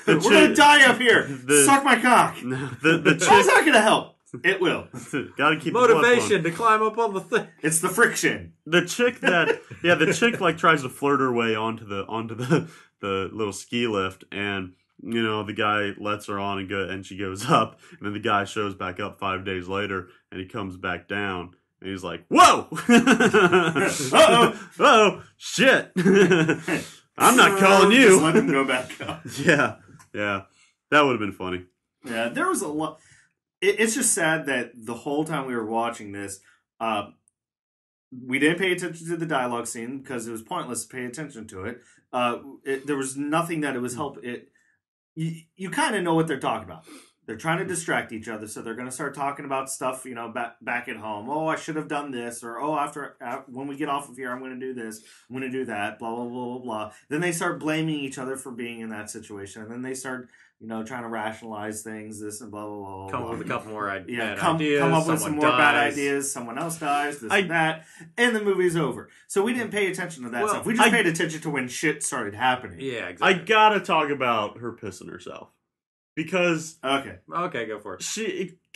we're gonna die up here. Suck my cock. The chick, how's that gonna help? It will. Gotta keep motivation to climb up on the thing. It's the friction. The chick like tries to flirt her way onto the little ski lift, and the guy lets her on and she goes up, and then the guy shows back up 5 days later, and he comes back down. And he's like, whoa! Uh-oh! Shit! I'm not calling you! Just let him go back up. Yeah. That would have been funny. Yeah, there was a lot... It's just sad that the whole time we were watching this, we didn't pay attention to the dialogue scene because it was pointless to pay attention to it. There was nothing that it was help... You kind of know what they're talking about. They're trying to distract each other, so they're going to start talking about stuff, back at home. Oh, I should have done this, or after when we get off of here, I'm going to do this, I'm going to do that, blah blah blah blah blah. Then they start blaming each other for being in that situation, and then they start, trying to rationalize things, this and blah blah blah. Come up with a couple more ideas. Come up with some more bad ideas. Someone else dies. And that, and the movie's over. So we didn't pay attention to that stuff. We just paid attention to when shit started happening. Yeah, exactly. I gotta talk about her pissing herself. Because okay, go for it.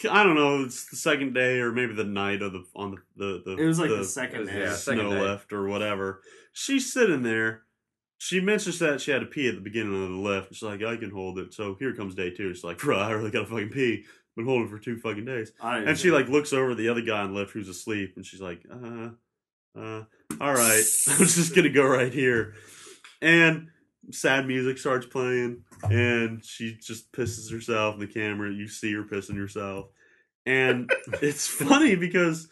I don't know. It's the second day, or maybe the night of the It was like the second day, snow lift or whatever. She's sitting there. She mentions that she had to pee at the beginning of the lift. She's like, I can hold it. So here comes day 2. She's like, bro, I really gotta fucking pee. Been holding it for 2 fucking days. And she looks over at the other guy on the lift who's asleep, and she's like, all right, I'm just gonna go right here. And sad music starts playing, and she just pisses herself in the camera. You see her pissing herself. And it's funny because,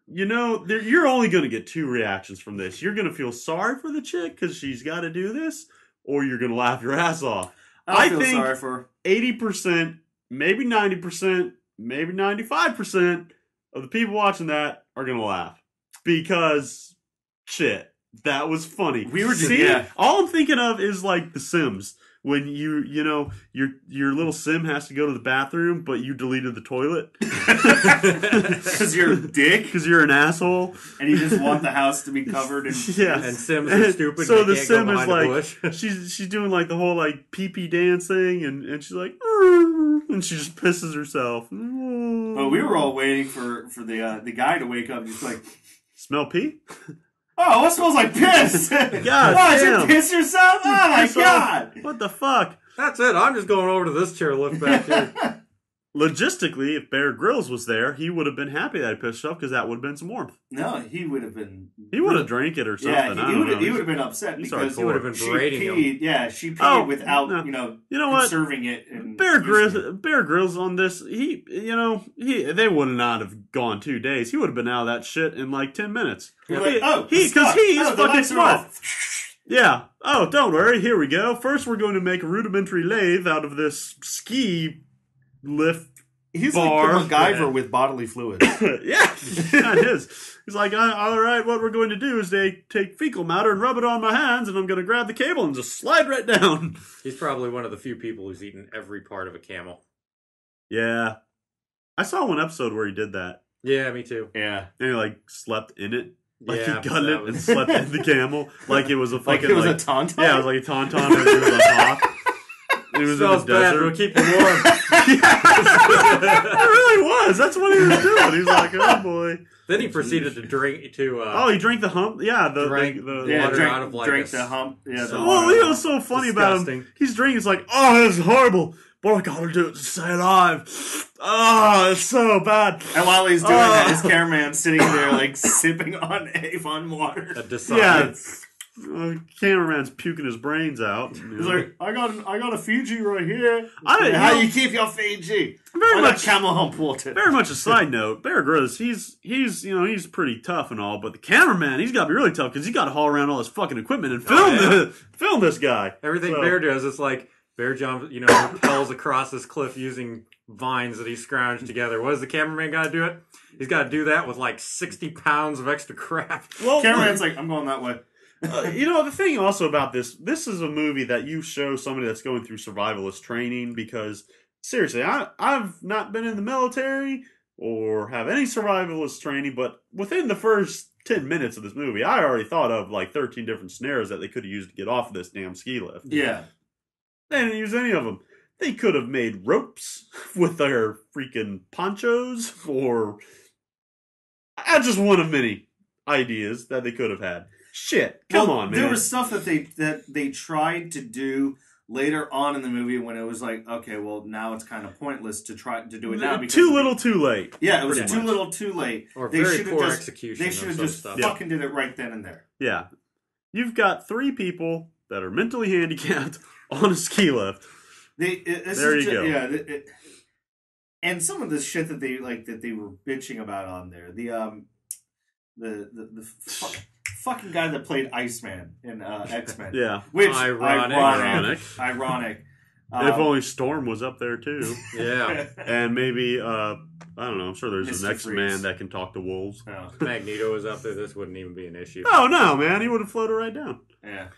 you're only going to get 2 reactions from this. You're going to feel sorry for the chick because she's got to do this, or you're going to laugh your ass off. I feel think sorry for her. 80%, maybe 90%, maybe 95% of the people watching that are going to laugh. Because, shit. That was funny. We were just, all I'm thinking of is like The Sims. When your little sim has to go to the bathroom, but you deleted the toilet. Because you're a dick? Because you're an asshole. And you just want the house to be covered in... Yeah. And Sims are stupid. So the sim is like... She's doing like the whole like pee-pee dance thing, and she's like... And she just pisses herself. But we were all waiting for the guy to wake up and just like... Smell pee? Oh, what smells like piss? God what, damn. You piss yourself? Oh my God. What the fuck? That's it. I'm just going over to this chair lift back here. Logistically, if Bear Grylls was there, he would have been happy that he pissed off because that would have been some warmth. No, he would have been... He would have drank it or something. Yeah, he would have been upset because he would have been berating him. Yeah, she peed without, conserving it. And Bear Grylls on this, they would not have gone 2 days. He would have been out of that shit in like 10 minutes. Because he's fucking smart. Off. Yeah. Oh, don't worry. Here we go. First, we're going to make a rudimentary lathe out of this ski lift. He's bar. like the MacGyver with bodily fluids. Yeah, it is. He's like, all right, what we're going to do is they take fecal matter and rub it on my hands, and I'm going to grab the cable and just slide right down. He's probably one of the few people who's eaten every part of a camel. Yeah. I saw one episode where he did that. Yeah, me too. Yeah. And he slept in it. He gutted it was... and slept in the camel. Like it was a fucking... Like it was a tauntaun? Yeah, it was like a tauntaun. And it was a hawk. It was in the desert. We'll keep you warm. It really was. That's what he was doing. He's like, oh boy. Then he proceeded to drink he drank the hump. Yeah, the water out of like drink the hump. Yeah. Well, you know what's so funny about him? He's drinking. It's like, oh, this is horrible. What I gotta do to stay alive. Oh, it's so bad. And while he's doing that, his cameraman's sitting there sipping on Avon water. Yeah. Cameraman's puking his brains out. He's like, I got a Fiji right here. How you keep your Fiji? Very much camel hump water. Very much a side note. Bear Grylls, he's pretty tough and all, but the cameraman, he's got to be really tough because he's got to haul around all his fucking equipment and film this guy. Everything Bear does, it's like Bear jumps, rappels across this cliff using vines that he scrounged together. What does the cameraman got to do it? He's got to do that with 60 pounds of extra crap. Well, cameraman's like, I'm going that way. The thing also about this is a movie that you show somebody that's going through survivalist training because, seriously, I've not been in the military or have any survivalist training, but within the first 10 minutes of this movie, I already thought of like 13 different snares that they could have used to get off of this damn ski lift. Yeah. They didn't use any of them. They could have made ropes with their freaking ponchos, or I just one of many ideas that they could have had. Shit, come on, man. There was stuff that they tried to do later on in the movie when it was like, okay, well, now it's kind of pointless to try to do it now. Because too little, too late. Yeah, it was too little, too late. Or they very poor just, execution. They should have just fucking did it right then and there. Yeah. You've got 3 people that are mentally handicapped on a ski lift. There you go. Yeah, and some of the shit that they were bitching about on there, the fucking guy that played Iceman in X-Men. Yeah. Which ironic. If only Storm was up there too. Yeah. And maybe I don't know, I'm sure there's Mr. an X-Man Freeze. that can talk to wolves. Yeah. If Magneto was up there, this wouldn't even be an issue. Oh no, man, he would have floated right down. Yeah.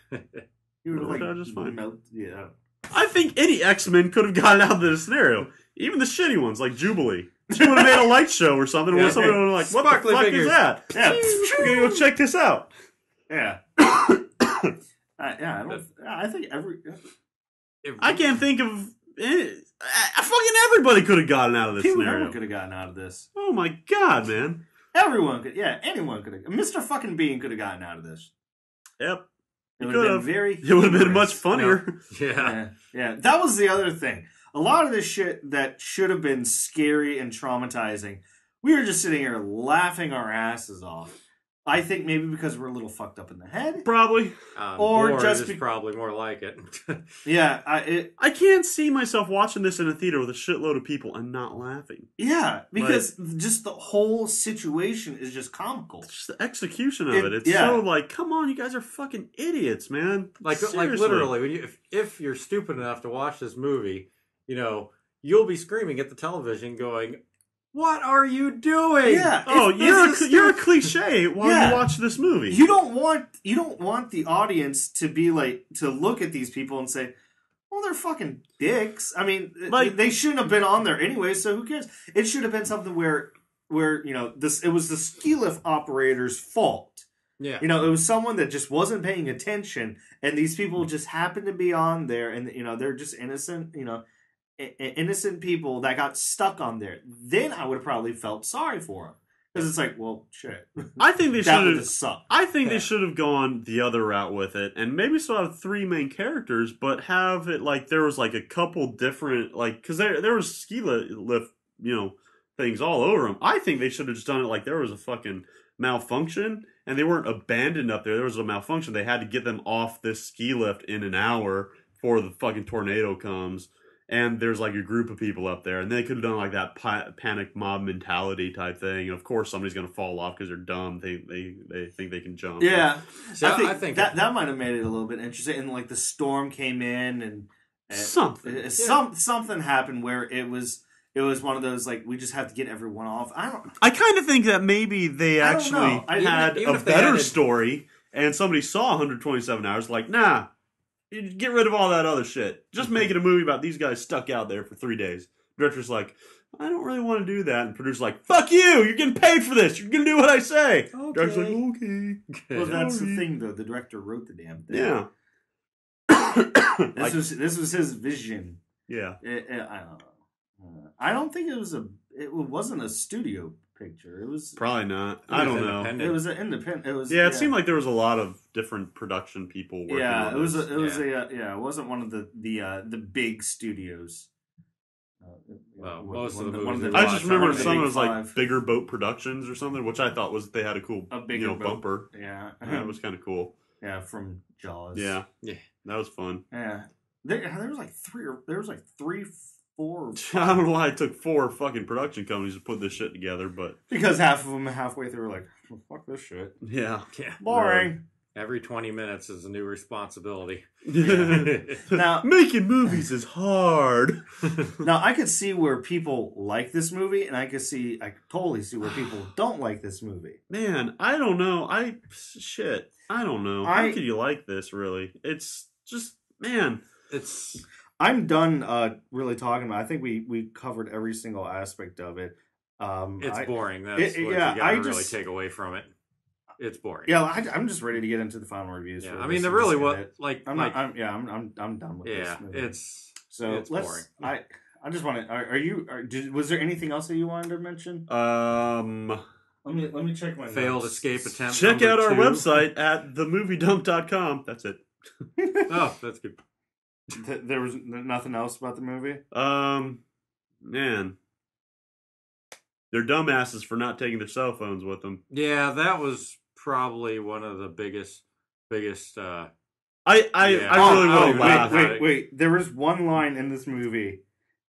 He would have Worked out just fine. Yeah. I think any X-Men could have gotten out of this scenario. Even the shitty ones, like Jubilee. She would have made a light show or something where somebody would have like, what Sparkly the fuck fingers. is that? Yeah. We're gonna go check this out. Yeah. I think I can't think of fucking everybody could have gotten out of this Pee Wee scenario. Herman could have gotten out of this. Oh my god, man. Everyone could. Yeah, anyone could have. Mr. Fucking Bean could have gotten out of this. Yep. It would have been very. It would have been humorous. much funnier. Yeah. Yeah. That was the other thing. A lot of this shit that should have been scary and traumatizing, we were just sitting here laughing our asses off. I think maybe because we're a little fucked up in the head. Probably. Or just probably more like it. Yeah. I can't see myself watching this in a theater with a shitload of people and not laughing. Yeah, because just the whole situation is just comical. Just the execution of it. It's so like, come on, you guys are fucking idiots, man. Like Seriously. literally, when you, if you're stupid enough to watch this movie, you know, you'll be screaming at the television going, what are you doing? Yeah. Oh, you're a cliche while you watch this movie. You don't want the audience to be like to look at these people and say, well, they're fucking dicks. I mean, like they shouldn't have been on there anyway, so who cares? It should have been something where you know, it was the ski lift operator's fault. Yeah. You know, it was someone that just wasn't paying attention, and these people just happened to be on there, and you know, they're just innocent, you know, innocent people that got stuck on there. Then I would have probably felt sorry for them. Because it's like, well, shit. I think they that would should have sucked. I think they should have gone the other route with it, and maybe still have 3 main characters, but have it like there was like a couple different because there was ski lift, you know, things all over them. I think they should have just done it like there was a fucking malfunction, and they weren't abandoned up there. There was a malfunction. They had to get them off this ski lift in an hour before the fucking tornado comes. And there's like a group of people up there, and they could have done like that panic mob mentality type thing. And of course, somebody's going to fall off because they're dumb. They think they can jump. Yeah, so I think that might have made it a little bit interesting. And like the storm came in, and something happened where it was one of those like we just have to get everyone off. I kind of think that maybe they actually had a better story, and somebody saw 127 hours. Like, nah. Get rid of all that other shit. Just make it a movie about these guys stuck out there for 3 days. Director's like, I don't really want to do that. And producer's like, fuck you! You're getting paid for this! You're gonna do what I say! Okay. Director's like, okay. Well, that's the thing, though. The director wrote the damn thing. Yeah. This was his vision. Yeah. I don't know. I don't think it wasn't a studio picture. It was probably not. I don't know. It was an independent. It was. Yeah, it seemed like there was a lot of different production people working. Yeah, on it was. this. It wasn't one of the big studios. Well, most of the I just remember some was like Bigger Boat Productions or something, which I thought was they had a cool bumper. Yeah, it was kind of cool. Yeah, from Jaws. Yeah, that was fun. Yeah, there was like three, 4. I don't know why it took 4 fucking production companies to put this shit together, but because half of them halfway through were like, well, "Fuck this shit." Yeah, boring. Every 20 minutes is a new responsibility. Now, making movies is hard. Now, I could see where people like this movie, and I could totally see where people don't like this movie. Man, I don't know. I don't know. How could you like this, really? It's just, man. I'm done really talking about it. I think we covered every single aspect of it. It's boring. That's what you gotta really take away from it. it's boring. Yeah, I'm just ready to get into the final reviews. Yeah, for I this mean, there and really just was end it. like, I'm done with this movie. it's let's. boring. I just want to. Was there anything else that you wanted to mention? Let me check my failed notes. escape attempt. Check out our 2. website at themoviedump.com. That's it. Oh, that's good. There was nothing else about the movie. Man, they're dumbasses for not taking their cell phones with them. Yeah, that was probably one of the biggest. I really want to laugh. Wait. There was one line in this movie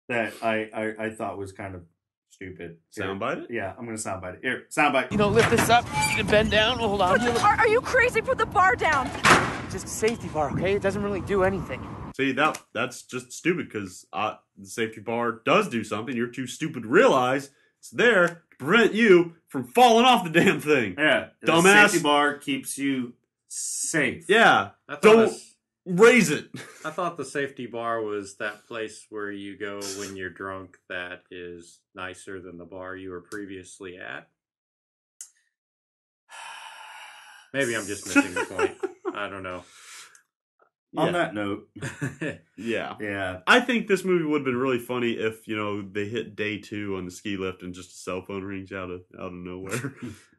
that I thought was kind of stupid. Soundbite it? Yeah, I'm gonna soundbite it. Here, soundbite. You know, lift this up. You can bend down. Hold on. Are you crazy? Put the bar down. Just a safety bar, okay? It doesn't really do anything. See, that's just stupid because the safety bar does do something. You're too stupid to realize it's there to prevent you from falling off the damn thing. Yeah, dumbass. The safety bar keeps you safe. Yeah, don't raise it. I thought the safety bar was that place where you go when you're drunk that is nicer than the bar you were previously at. Maybe I'm just missing the point. I don't know. On that note, yeah. I think this movie would have been really funny if they hit day 2 on the ski lift and just a cell phone rings out of nowhere,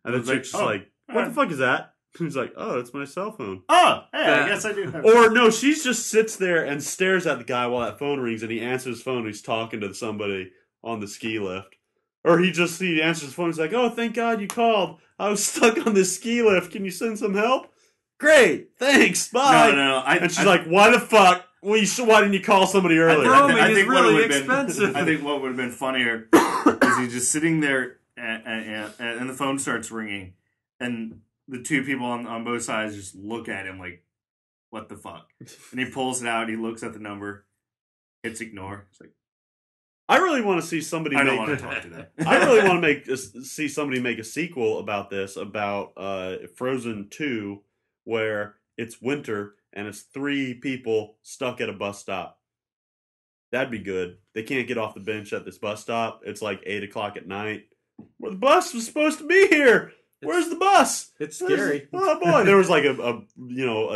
and the chick's just like, "What the fuck is that?" He's like, "Oh, it's my cell phone." Oh, hey, I guess I do. Or no, she just sits there and stares at the guy while that phone rings, and he answers his phone. And he's talking to somebody on the ski lift, or he answers his phone. He's like, "Oh, thank God you called. I was stuck on this ski lift. Can you send some help?" Great, thanks, bye. No. And she's like, "Why the fuck? Why didn't you call somebody earlier?" I think really expensive. I think what would have been funnier is he's just sitting there, and the phone starts ringing, and the two people on both sides just look at him like, "What the fuck?" And he pulls it out. He looks at the number, hits ignore. It's like, I really want to see somebody. I don't want to talk to that. I really want to see somebody make a sequel about this, about Frozen 2, where it's winter and it's 3 people stuck at a bus stop. That'd be good. They can't get off the bench at this bus stop. It's like 8:00 at night. Where the bus was supposed to be here. Where's the bus? It's scary. Oh boy, there was like a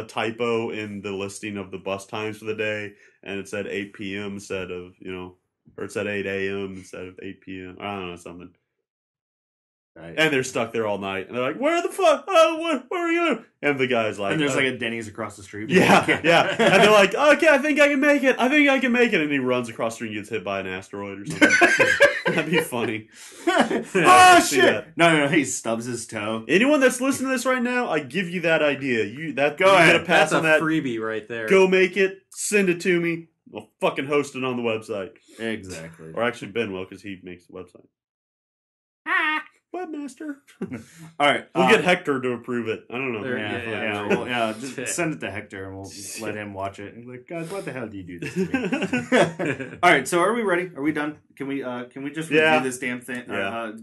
typo in the listing of the bus times for the day, and it said 8 p.m. instead of or it said 8 a.m. instead of 8 p.m. I don't know, something. Right. And they're stuck there all night. And they're like, "Where the fuck? Oh, where are you?" And the guy's like... And there's like a Denny's across the street. Yeah. And they're like, "Okay, I think I can make it. And he runs across the street and gets hit by an asteroid or something. That'd be funny. Oh, shit! No, he stubs his toe. Anyone that's listening to this right now, I give you that idea. You ahead. Get a pass That's on a that freebie right there. Go make it. Send it to me. I'll fucking host it on the website. Exactly. Or actually Ben will, because he makes the website. Webmaster. All right. We'll get Hector to approve it. I don't know. Just send it to Hector and we'll let him watch it. And like, God, what the hell do you do this to me? All right, so are we ready? Are we done? Can we just review this damn thing?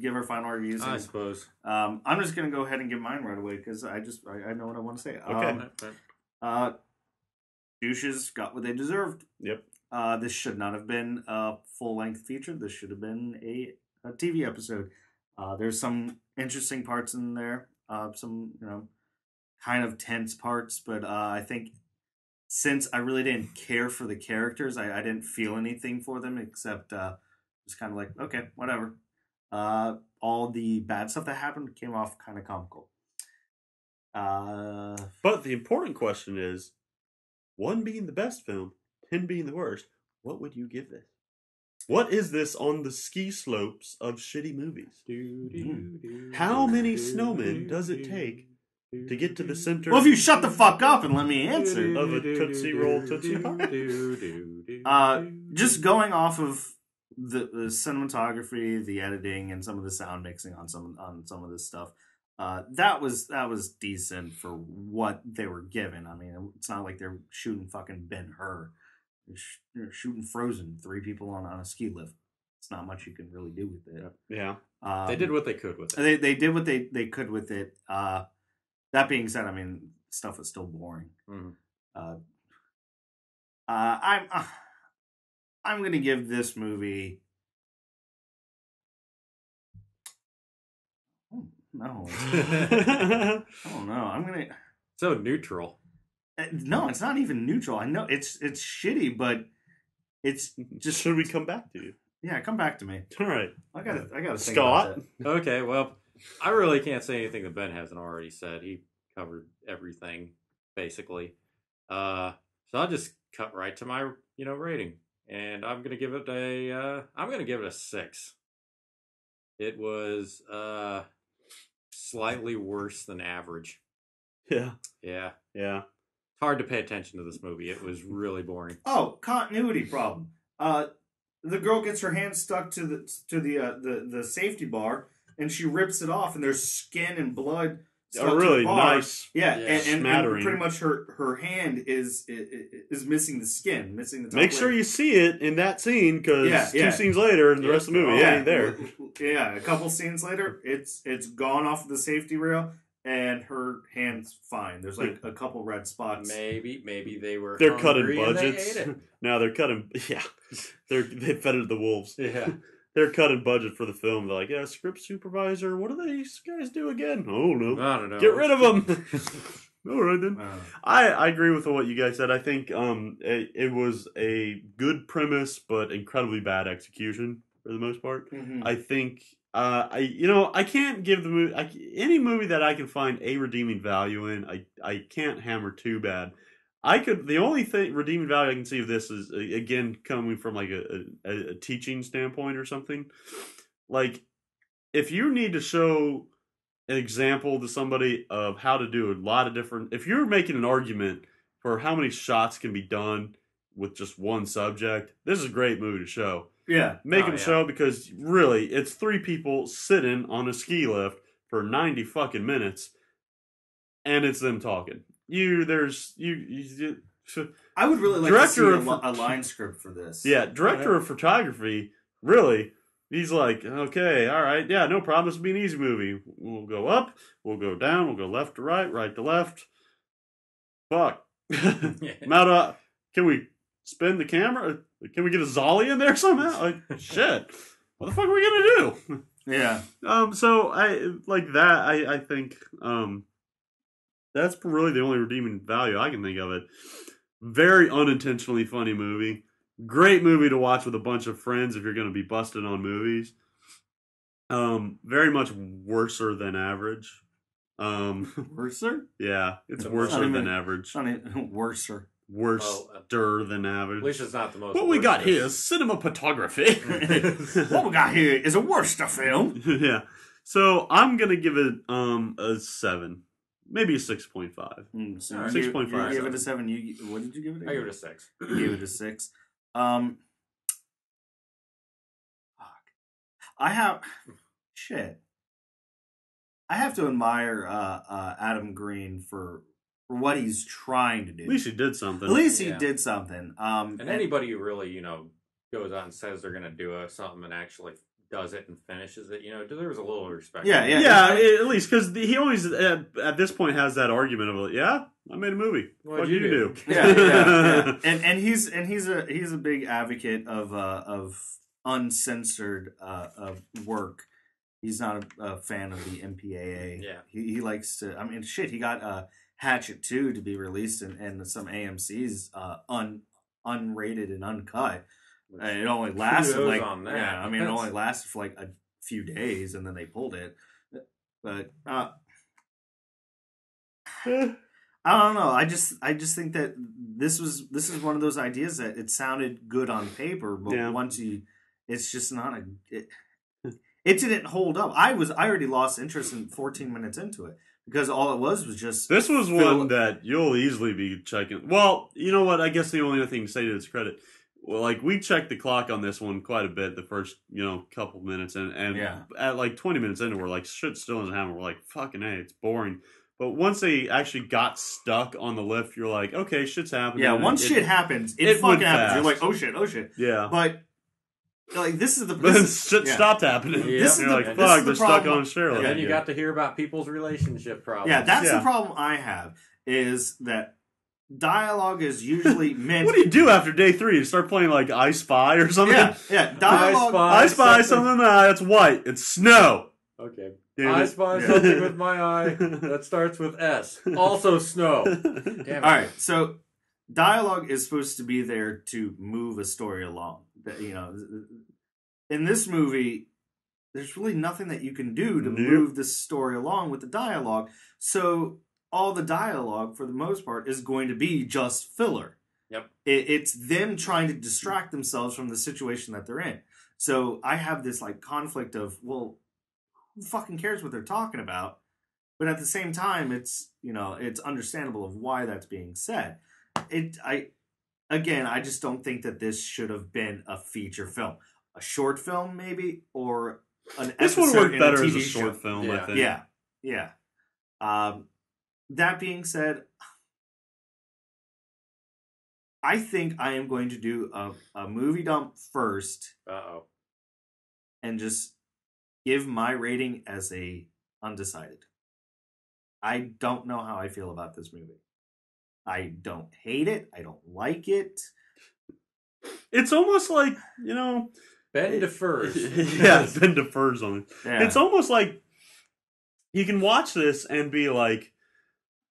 Give our final reviews. I suppose. I'm just gonna go ahead and give mine right away because I know what I want to say. Okay. Douches got what they deserved. Yep. This should not have been a full-length feature. This should have been a TV episode. There's some interesting parts in there, some kind of tense parts, but I think since I really didn't care for the characters, I didn't feel anything for them except just kind of like, okay, whatever. All the bad stuff that happened came off kind of comical. But the important question is, 1 being the best film, 10 being the worst, what would you give this? What is this on the ski slopes of shitty movies? How many snowmen does it take to get to the center? Well, if you shut the fuck up and let me answer. Of a Tootsie Roll Tootsie Pop? Just going off of the cinematography, the editing, and some of the sound mixing on some of this stuff, that was decent for what they were given. I mean, it's not like they're shooting fucking Ben-Hur. They're shooting Frozen, 3 people on a ski lift. It's not much you can really do with it. Yeah. They did what they could with it. They did what they could with it. That being said, I mean, stuff was still boring. Mm-hmm. I'm going to give this movie... No. I don't know. I'm gonna. So neutral. No, it's not even neutral. I know it's shitty, but it's just. Should we come back to you? Yeah, come back to me. All right. I gotta think Scott? about that. Okay, well, I really can't say anything that Ben hasn't already said. He covered everything, basically. So I'll just cut right to my, rating. And I'm gonna give it a 6. It was slightly worse than average. Yeah. Yeah. Yeah. It's hard to pay attention to this movie. It was really boring. Oh, continuity problem. The girl gets her hand stuck to the safety bar, and she rips it off, and there's skin and blood. A really nice, yeah, and smattering. pretty much her hand is missing the skin, missing the top Make sure layer. you see it in that scene, because Yeah. 2 scenes later, and the rest of the movie, it ain't there. Yeah, a couple scenes later, it's gone off of the safety rail, and her hand's fine. There's like a couple red spots. Maybe they were. They're cutting hungry and they budgets. ate it. Now they're cutting. Yeah, they fed it to the wolves. Yeah. They're cutting budget for the film. They're like, yeah, script supervisor. What do these guys do again? Oh no, I don't know. Get rid of them. All right then. Wow. I agree with what you guys said. I think it was a good premise, but incredibly bad execution for the most part. Mhm. I think I can't give the movie any movie that I can find a redeeming value in. I can't hammer too bad. The only thing redeeming value I can see of this is again coming from like a teaching standpoint or something. Like if you need to show an example to somebody of how to do a lot of different, if you're making an argument for how many shots can be done with just one subject, this is a great movie to show. Yeah, Make them show, because really it's 3 people sitting on a ski lift for 90 fucking minutes, and it's them talking. I would really like to see a line script for this. Yeah, director of photography, really, he's like, okay, all right, yeah, no problem, this will be an easy movie. We'll go up, we'll go down, we'll go left to right to left. Fuck. Can we spin the camera? Can we get a Zolly in there somehow? Like, shit. What the fuck are we gonna do? Yeah. So I like that. I think that's really the only redeeming value I can think of it. Very unintentionally funny movie. Great movie to watch with a bunch of friends if you're going to be busted on movies. Very much worser than average. Worser? Yeah, it's worser than average. Worser. Worser than average. At least it's not the most. What we got here is cinematography. What we got here is a Worcester film. Yeah. So I'm gonna give it a 7, maybe a 6.5. 6.5. You give it a 7. What did you give it? I give it a 6. You gave it a 6. Fuck. I have to admire Adam Green for what he's trying to do. At least he did something. At least he did something. And anybody who really, goes out and says they're going to do something and actually does it and finishes it, deserves a little respect. Yeah, at least, because he always, at this point, has that argument of, like, yeah, I made a movie. What do you do? Yeah. And he's a big advocate of uncensored work. He's not a fan of the MPAA. Yeah. He likes to, I mean, shit, he got Hatchet 2 to be released in some AMC's unrated and uncut. And it only lasted it only lasted for like a few days, and then they pulled it. But I don't know. I just think that this is one of those ideas that it sounded good on paper, but once it's just not it didn't hold up. I already lost interest in 14 minutes into it. Because all it was just... This was one that you'll easily be checking. Well, you know what? I guess the only other thing to say to its credit, well, like, we checked the clock on this one quite a bit the first, couple minutes. And at like 20 minutes into, we're like, shit still doesn't happen. We're like, fucking hey, it's boring. But once they actually got stuck on the lift, you're like, okay, shit's happening. Yeah, once shit happens, it fucking happens. You're like, oh shit. Yeah. But... like this is the shit stopped happening. Yeah. This is like, fuck, they're stuck on a stairlift. And then you got to hear about people's relationship problems. Yeah, that's the problem I have, is that dialogue is usually meant... What do you do after day 3? You start playing like I Spy or something? Yeah, dialogue... I Spy something, it's white, it's snow. Okay. I spy something with my eye that starts with S. Also snow. Damn it. All right, so dialogue is supposed to be there to move a story along. You know, in this movie, there's really nothing that you can do to move the story along with the dialogue. So all the dialogue, for the most part, is going to be just filler. Yep. It's them trying to distract themselves from the situation that they're in. So I have this like conflict of, well, who fucking cares what they're talking about? But at the same time, it's, you know, it's understandable of why that's being said. I just don't think that this should have been a feature film. A short film, maybe, or an This would episode work in better a as TV a short show. film, I think. Yeah. That being said, I think I am going to do a movie dump first. Uh-oh. And just give my rating as a undecided. I don't know how I feel about this movie. I don't hate it. I don't like it. It's almost like, you know... Ben defers. Yeah, Ben defers on it. Yeah. It's almost like you can watch this and be like,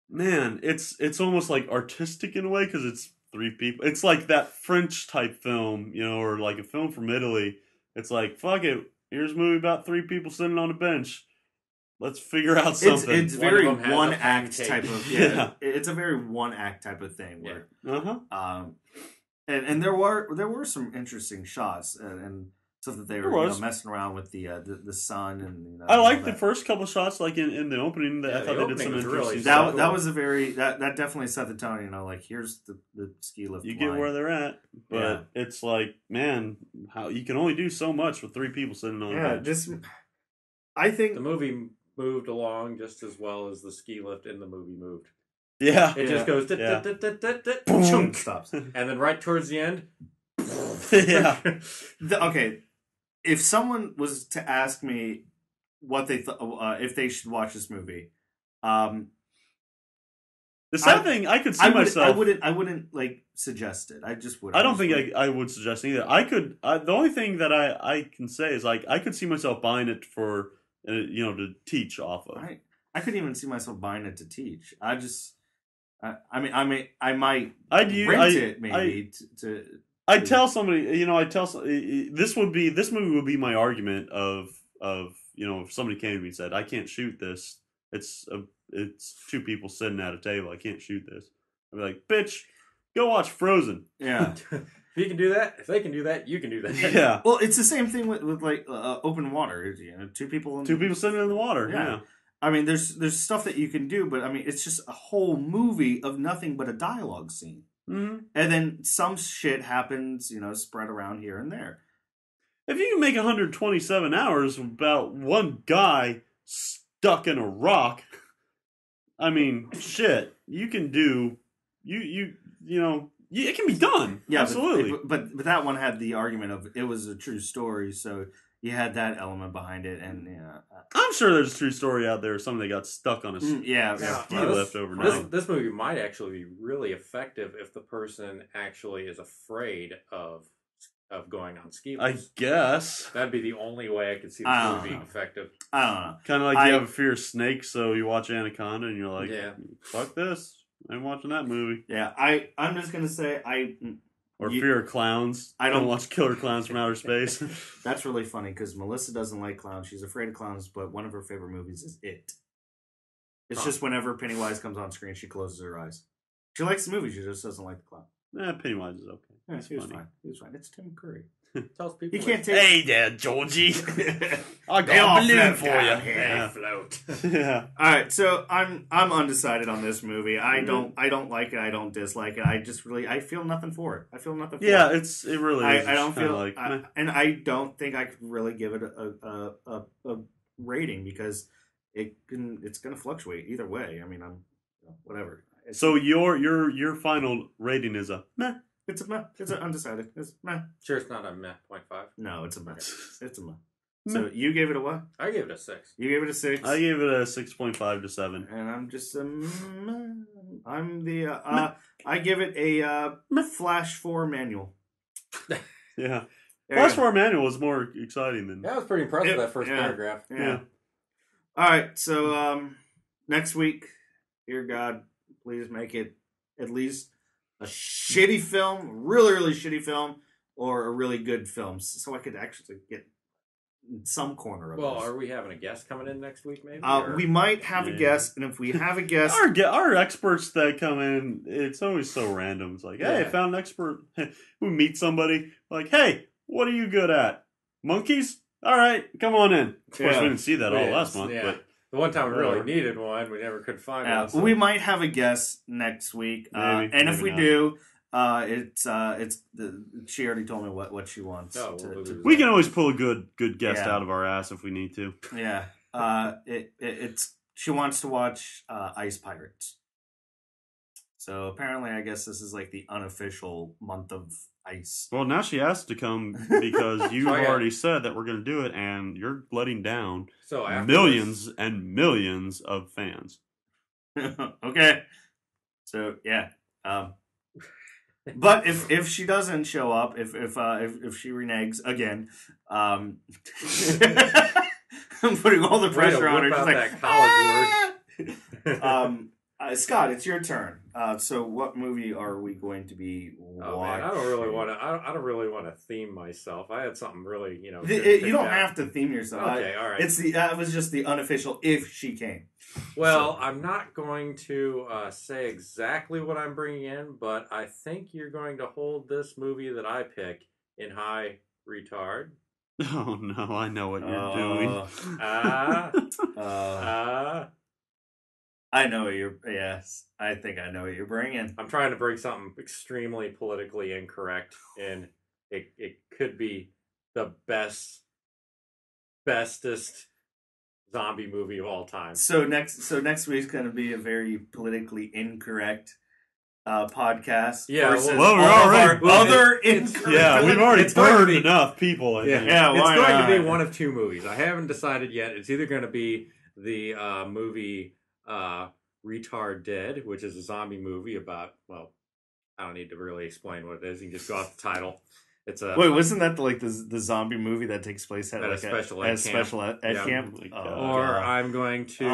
man, it's almost like artistic in a way because it's three people. It's like that French type film, you know, or like a film from Italy. It's like, fuck it, here's a movie about three people sitting on a bench. Let's figure out something. It's very one act type of Yeah. It's a very one act type of thing where Uh-huh. and there were some interesting shots and stuff that they were messing around with the sun and you know, I like the first couple shots, like in the opening. I thought they did some interesting stuff. That was a very that definitely set the tone. You know, like here's the ski lift. You get where they're at, but it's like, man, how you can only do so much with three people sitting on. Yeah, I think the movie moved along just as well as the ski lift in the movie moved. Yeah, it just goes boom, stops, and then right towards the end. Yeah. Okay, if someone was to ask me what they thought, if they should watch this movie, the sad thing, I could see myself. I wouldn't like suggest it. I just would. I don't think I would suggest it either. I could. The only thing that I can say is like I could see myself buying it for you know, to teach off of. I couldn't even see myself buying it to teach. I might rent it maybe to. I tell somebody, you know, this movie would be my argument of you know, if somebody came to me and said I can't shoot this, it's two people sitting at a table, I can't shoot this. I'd be like, bitch, go watch Frozen. Yeah. If you can do that, if they can do that, you can do that. Yeah. Well, it's the same thing with like open water. You know, two people sitting in the water. Yeah. I mean, there's stuff that you can do, but I mean, it's just a whole movie of nothing but a dialogue scene. Mm-hmm. And then some shit happens, you know, spread around here and there. If you can make 127 hours about one guy stuck in a rock, I mean, shit, you can do you know. Yeah, it can be done. Yeah, absolutely. But that one had the argument of it was a true story, so you had that element behind it, and I'm sure there's a true story out there of somebody that got stuck on a ski lift overnight. This movie might actually be really effective if the person actually is afraid of going on ski lifts. I guess that'd be the only way I could see this movie being effective. I don't know. Kind of like you have a fear of snakes, so you watch Anaconda, and you're like, yeah, fuck this. I'm watching that movie. Yeah, I'm just gonna say fear of clowns. I don't watch Killer Clowns from Outer Space. That's really funny because Melissa doesn't like clowns. She's afraid of clowns, but one of her favorite movies is It. It's just whenever Pennywise comes on screen, she closes her eyes. She likes the movie, she just doesn't like the clown. Pennywise is okay. Yeah, he was fine. He was fine. It's Tim Curry. Tells people you can't take. Hey there, Georgie. I got a balloon for you. Yeah. Float. Yeah. All right, so I'm undecided on this movie. I don't like it. I don't dislike it. I just really I feel nothing for it. I feel nothing for it. Yeah, it really is. I don't feel like, and I don't think I could really give it a rating because it's going to fluctuate either way. I mean, whatever. So your final rating is a meh. It's a meh. It's an undecided. It's meh. Sure, it's not a meh. 0.5. No, it's a meh. It's a meh. So you gave it a what? I gave it a 6. You gave it a 6. I gave it a 6.5 to 7. And I'm just I'm the I give it a Flash 4 manual. Yeah. Flash 4 manual was more exciting than. Yeah, I was pretty impressed with that first paragraph. Yeah. All right, so next week, dear God, please make it at least a shitty film, really, really shitty film, or a really good film, so I could actually get some corner of Well, this. are we having a guest coming in next week, maybe? We might have a guest, and if we have a guest... Our experts that come in, it's always so random. It's like, hey, found an expert. We meet somebody, like, hey, what are you good at? Monkeys? All right, come on in. Of course, we didn't see that all last month. Yeah. But the one time we really needed one, we never could find one. So. We might have a guest next week, Maybe, and maybe if we not. do, she already told me what she wants. We can always pull a good guest out of our ass if we need to. Yeah, it's she wants to watch Ice Pirates. So apparently, I guess this is like the unofficial month of ice. Well, now she has to come because you've already said that we're going to do it, and you're letting down millions and millions of fans. Okay, so yeah. But if she doesn't show up, if she reneges again, I'm putting all the pressure on her. She's like, college work. Scott, it's your turn. So, what movie are we going to be watching? Oh, man, I don't really want to theme myself. I had something really, you don't have to theme yourself. Okay, all right. That was just the unofficial. If she came. Well, I'm not going to say exactly what I'm bringing in, but I think you're going to hold this movie that I pick in high retard. Oh no, I know what you're doing. I know what you're. Yes, I think I know what you're bringing. I'm trying to bring something extremely politically incorrect, and it could be the bestest zombie movie of all time. So next week's going to be a very politically incorrect podcast. Yeah, versus well, we're already other incorrect. Yeah, we've already burned enough people. I think. Yeah, it's going to be one of two movies. I haven't decided yet. It's either going to be the movie Retard Dead, which is a zombie movie about, well, I don't need to really explain what it is. You can just go off the title. It's a wasn't that the zombie movie that takes place at like a special ed camp? I'm going to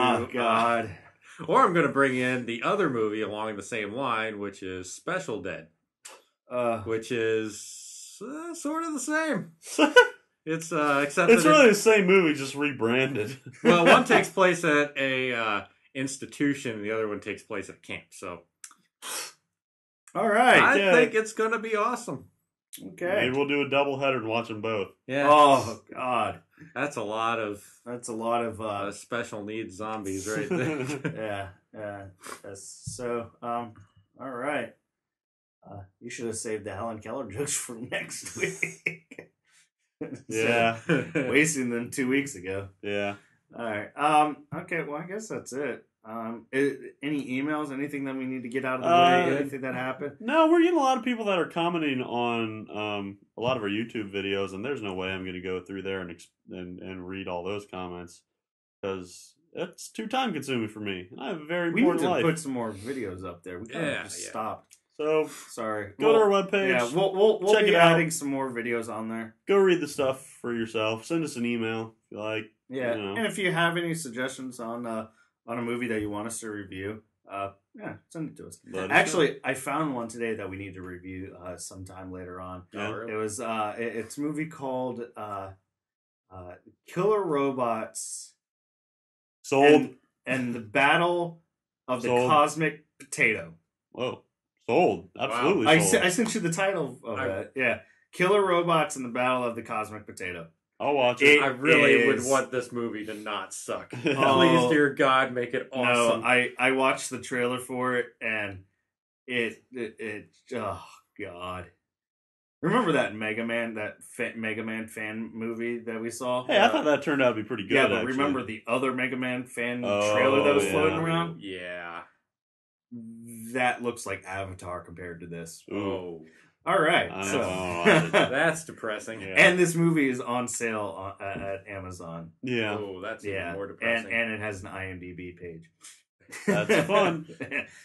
or I'm going to bring in the other movie along the same line, which is Special Dead, which is sort of the same. It's except it's really the same movie, just rebranded. Well, one takes place at a institution, and the other one takes place at camp. So, all right, I think it's going to be awesome. Okay, maybe we'll do a doubleheader and watch them both. Yeah. Oh God, that's a lot of special needs zombies right there. yeah. So, all right. You should have saved the Helen Keller jokes for next week. Yeah, wasting them 2 weeks ago. Yeah. All right. Okay. Well, I guess that's it. Any emails? Anything that we need to get out of the way? Anything that happened? No, we're getting a lot of people that are commenting on a lot of our YouTube videos, and there's no way I'm going to go through there and read all those comments because it's too time consuming for me. I have a very important life. We need to put some more videos up there. We kind of just stopped. So sorry. Go to our webpage. Yeah, we'll check be it out. adding some more videos on there. Go read the stuff for yourself. Send us an email if you like. Yeah, and if you have any suggestions on a movie that you want us to review, send it to us. Actually, I found one today that we need to review sometime later on. Oh, really? It was it's a movie called Killer Robots. Sold. And the Battle of the Cosmic Potato. Whoa. Sold. Absolutely sold. I sent you the title of it. Yeah. Killer Robots and the Battle of the Cosmic Potato. I'll watch it. I really would want this movie to not suck. Please, dear God, make it awesome. No, I watched the trailer for it, and it oh God. Remember that Mega Man fan movie that we saw? Hey, I thought that turned out to be pretty good. Yeah, but actually. Remember the other Mega Man fan trailer that was floating around? Yeah. That looks like Avatar compared to this. Oh. All right. That's depressing. Yeah. And this movie is on sale at Amazon. Yeah. Oh, that's even more depressing. And it has an IMDb page. That's fun.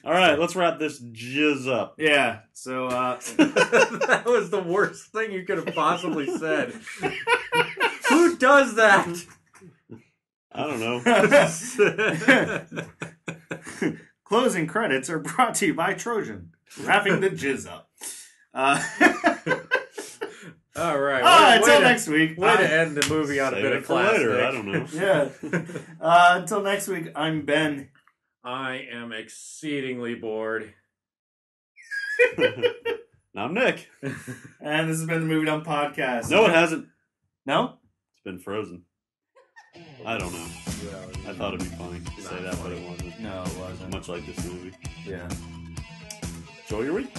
All right, let's wrap this jizz up. Yeah. So that was the worst thing you could have possibly said. Who does that? I don't know. Closing credits are brought to you by Trojan, wrapping the jizz up. All right. Until next week. Way to end the movie on a bit of class. Later, I don't know. Yeah. Until next week, I'm Ben. I am exceedingly bored. I'm Nick. And this has been the Movie Dump Podcast. No, it hasn't. No? It's been frozen. I don't know. I thought it'd be funny to say that, but it wasn't. No, it wasn't. Much like this movie. Yeah. Enjoy your week.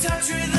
Touch with